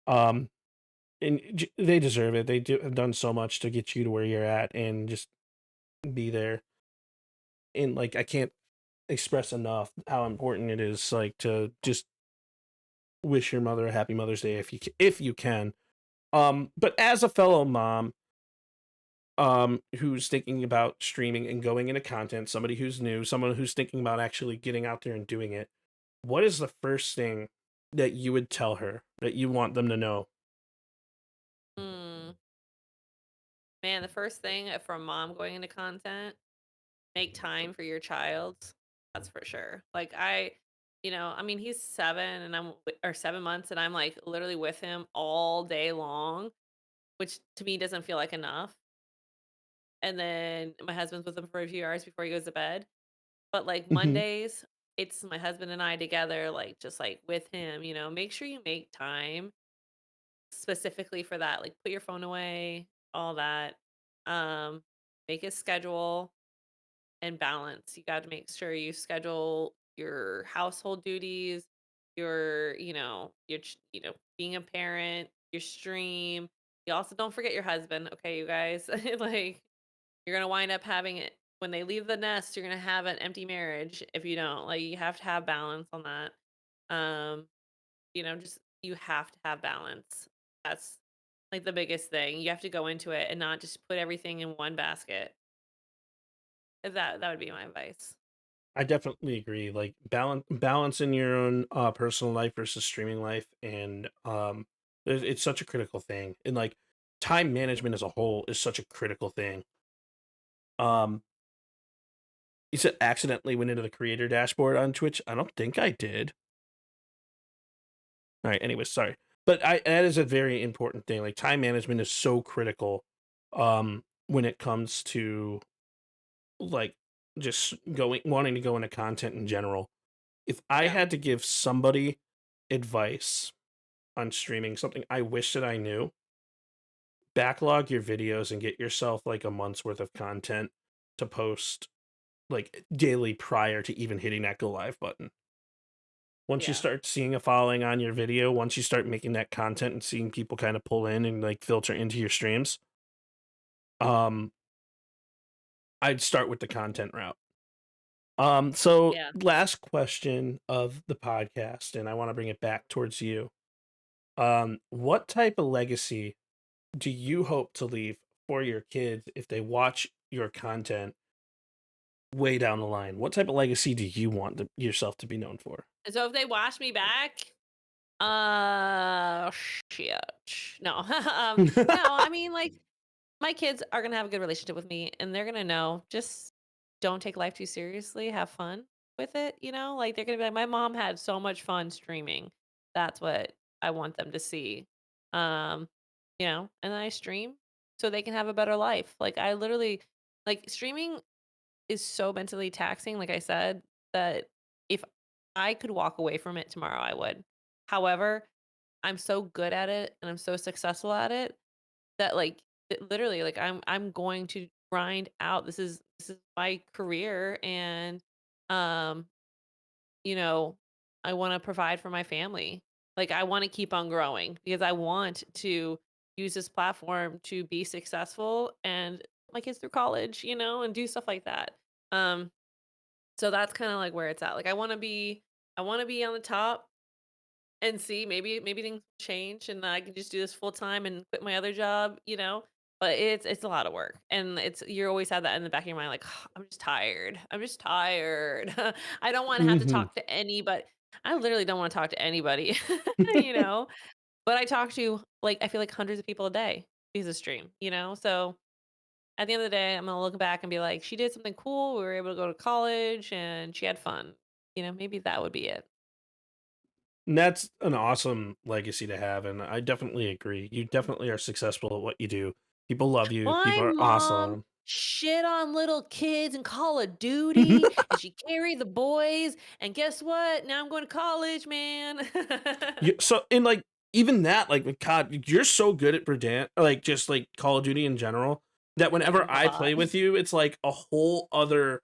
Um, and they deserve it. Have done so much to get you to where you're at and just be there. And like I can't express enough how important it is like to just wish your mother a happy Mother's Day if you can. But as a fellow mom who's thinking about streaming and going into content, somebody who's new, someone who's thinking about actually getting out there and doing it, what is the first thing that you would tell her that you want them to know? Mm, man, the first thing from mom going into content, make time for your child. That's for sure. Like I mean, he's 7 and or 7 months, and I'm like literally with him all day long, which to me doesn't feel like enough. And then my husband's with him for a few hours before he goes to bed. But like Mhm. Mondays, it's my husband and I together, like just like with him, make sure you make time specifically for that. Like put your phone away, all that. Um, make a schedule and balance. You got to make sure you schedule your household duties, being a parent, your stream. You also don't forget your husband, okay, you guys? Like you're gonna wind up having it when they leave the nest, you're gonna have an empty marriage if you don't. Like you have to have balance on that. Um, just you have to have balance. That's like the biggest thing. You have to go into it and not just put everything in one basket. That would be my advice. I definitely agree. Like balance in your own personal life versus streaming life, and it's such a critical thing. And like time management as a whole is such a critical thing. Um, you said accidentally went into the creator dashboard on Twitch. I don't think I did. All right. Anyways, sorry, but that is a very important thing. Like time management is so critical. When it comes to like just going wanting to go into content in general. If I Yeah. had to give somebody advice on streaming, something I wish that I knew, backlog your videos and get yourself like a month's worth of content to post like daily prior to even hitting that go live button. Once you Yeah. start seeing a following on your video, once you start making that content and seeing people kind of pull in and like filter into your streams, um, I'd start with the content route. So Yeah. last question of the podcast, and I want to bring it back towards you. What type of legacy do you hope to leave for your kids if they watch your content way down the line? What type of legacy do you want yourself to be known for? And so if they watch me back, shit. No. No, I mean like my kids are gonna have a good relationship with me and they're gonna know just don't take life too seriously, have fun with it. Like they're gonna be like, my mom had so much fun streaming. That's what I want them to see. Um, and then I stream so they can have a better life. Like I literally like streaming is so mentally taxing, like I said, that if I could walk away from it tomorrow, I would. However, I'm so good at it and I'm so successful at it that literally like I'm going to grind out. This is my career and um you know I want to provide for my family. Like I want to keep on growing because I want to use this platform to be successful and put my kids through college, and do stuff like that. Um so that's kind of like where it's at. Like I want to be on the top and see, maybe things change and I can just do this full time and quit my other job. But it's a lot of work. And you always have that in the back of your mind, like, I'm just tired. I'm just tired. I don't want to have to Hmm. talk to anybody. I literally don't want to talk to anybody, you know. But I talk to like I feel like hundreds of people a day because of stream. So at the end of the day, I'm gonna look back and be like, she did something cool. We were able to go to college and she had fun. Maybe that would be it. And that's an awesome legacy to have, and I definitely agree. You definitely are successful at what you do. People love you. My People are mom awesome. shit on little kids in Call of Duty, and she carried the boys, and guess what? Now I'm going to college, man. So and like even that, like with COD, you're so good at Verdan, like just like Call of Duty in general, that whenever A I lot. play with you, it's like a whole other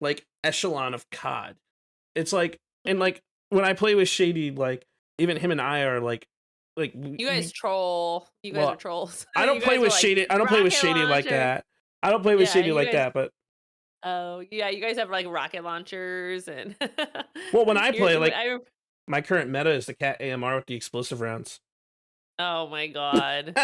like echelon of COD. It's like and like when I play with Shady, like even him and I are like You guys troll. You guys are well, trolls. I don't You play guys are with like, Shady. I don't play with rocket Shady like launcher. that. I don't play with Yeah, Shady you like guys that. But oh, yeah, you guys have, like, rocket launchers and well, when I play, you're like I my current meta is the Cat AMR with the explosive rounds. oh my god.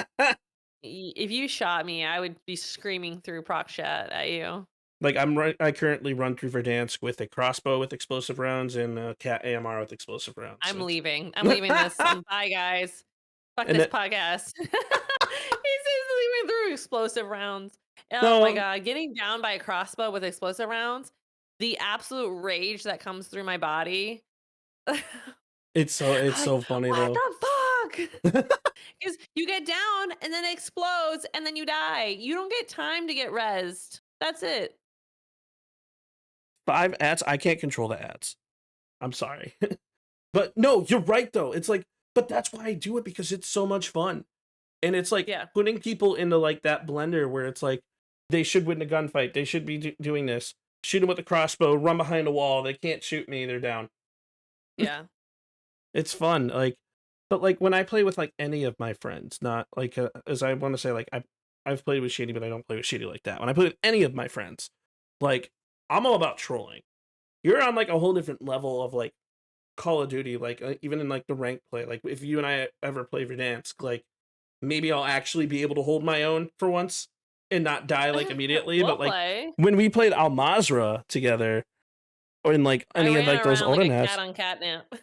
If you shot me, I would be screaming through proc chat at you. Like I currently run through Verdansk with a crossbow with explosive rounds and a cat AMR with explosive rounds. I'm So leaving. I'm leaving this. Bye, guys. Fuck and this then, podcast. He's leaving through explosive rounds. Oh my no, god, getting down by a crossbow with explosive rounds, the absolute rage that comes through my body. it's I'm like, so funny what though. the fuck? Because you get down and then it explodes and then you die. You don't get time to get rezzed. That's it. 5 ads. I can't control the ads. I'm sorry. But no, you're right though. It's like, but that's why I do it, because it's so much fun. And it's like Yeah. putting people into like that blender where it's like they should win a gunfight. They should be doing this. Shoot them with a crossbow, run behind a wall. They can't shoot me. They're down. Yeah. It's fun. Like, but like when I play with like any of my friends, not like as I want to say, like I've played with Shady, but I don't play with Shady like that. When I play with any of my friends, like I'm all about trolling. You're on like a whole different level of like Call of Duty, like even in like the rank play. Like if you and I ever play Verdansk, like maybe I'll actually be able to hold my own for once and not die like immediately. We'll But like play. when we played Al Mazrah together, or in like I any of ran like those around like older a maps, cat on catnip.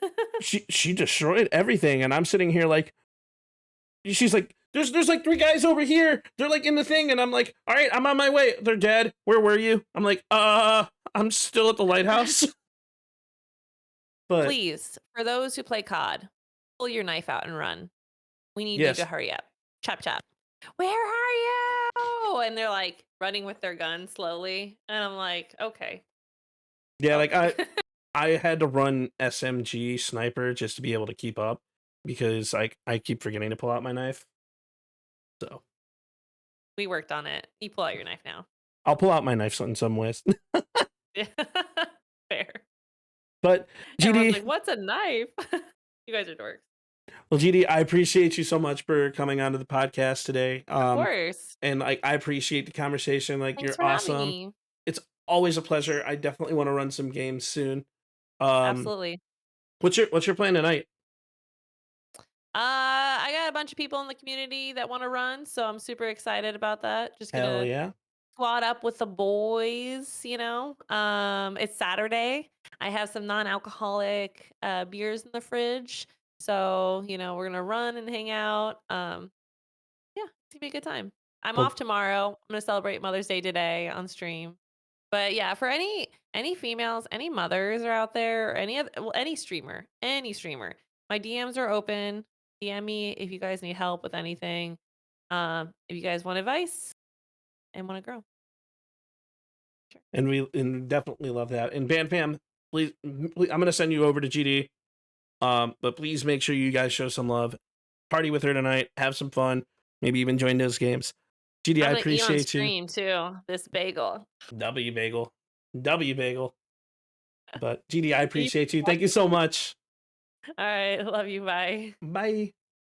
she destroyed everything, and I'm sitting here like, she's like, there's like 3 guys over here. They're like in the thing, and I'm like, all right, I'm on my way. They're dead. Where were you? I'm like, I'm still at the lighthouse. But Please, for those who play COD, pull your knife out and run. We need you yes, to hurry up. Chop chop. Where are you? And they're like running with their gun slowly. And I'm like, okay. yeah, Well, like I had to run SMG sniper just to be able to keep up, because I keep forgetting to pull out my knife. So we worked on it. You pull out your knife now. I'll pull out my knife in some ways. Fair. But Everyone's GD, like, what's a knife? You guys are dorks. well, GD, I appreciate you so much for coming onto the podcast today. Of course. And like I appreciate the conversation. Like Thanks you're for having awesome. me. It's always a pleasure. I definitely want to run some games soon. Um, Absolutely. what's your plan tonight? I got a bunch of people in the community that want to run, so I'm super excited about that. Just Hell gonna yeah. squad up with the boys, you know. It's Saturday. I have some non-alcoholic beers in the fridge. So, you know, we're gonna run and hang out. Yeah, it's gonna be a good time. I'm Well, off tomorrow. I'm gonna celebrate Mother's Day today on stream. But yeah, for any females, any mothers are out there, or any other, well, any streamer. My DMs are open. DM me if you guys need help with anything. If you guys want advice and want to grow. Sure. and we definitely love that. And Bam Fam, please, I'm gonna send you over to GD. But please make sure you guys show some love. Party with her tonight. Have some fun. Maybe even join those games. GD, I'm I gonna eat on appreciate you. stream too. This bagel. W bagel. W bagel. But GD, I Eat- appreciate you. Thank you so much. All right, love you. Bye. Bye.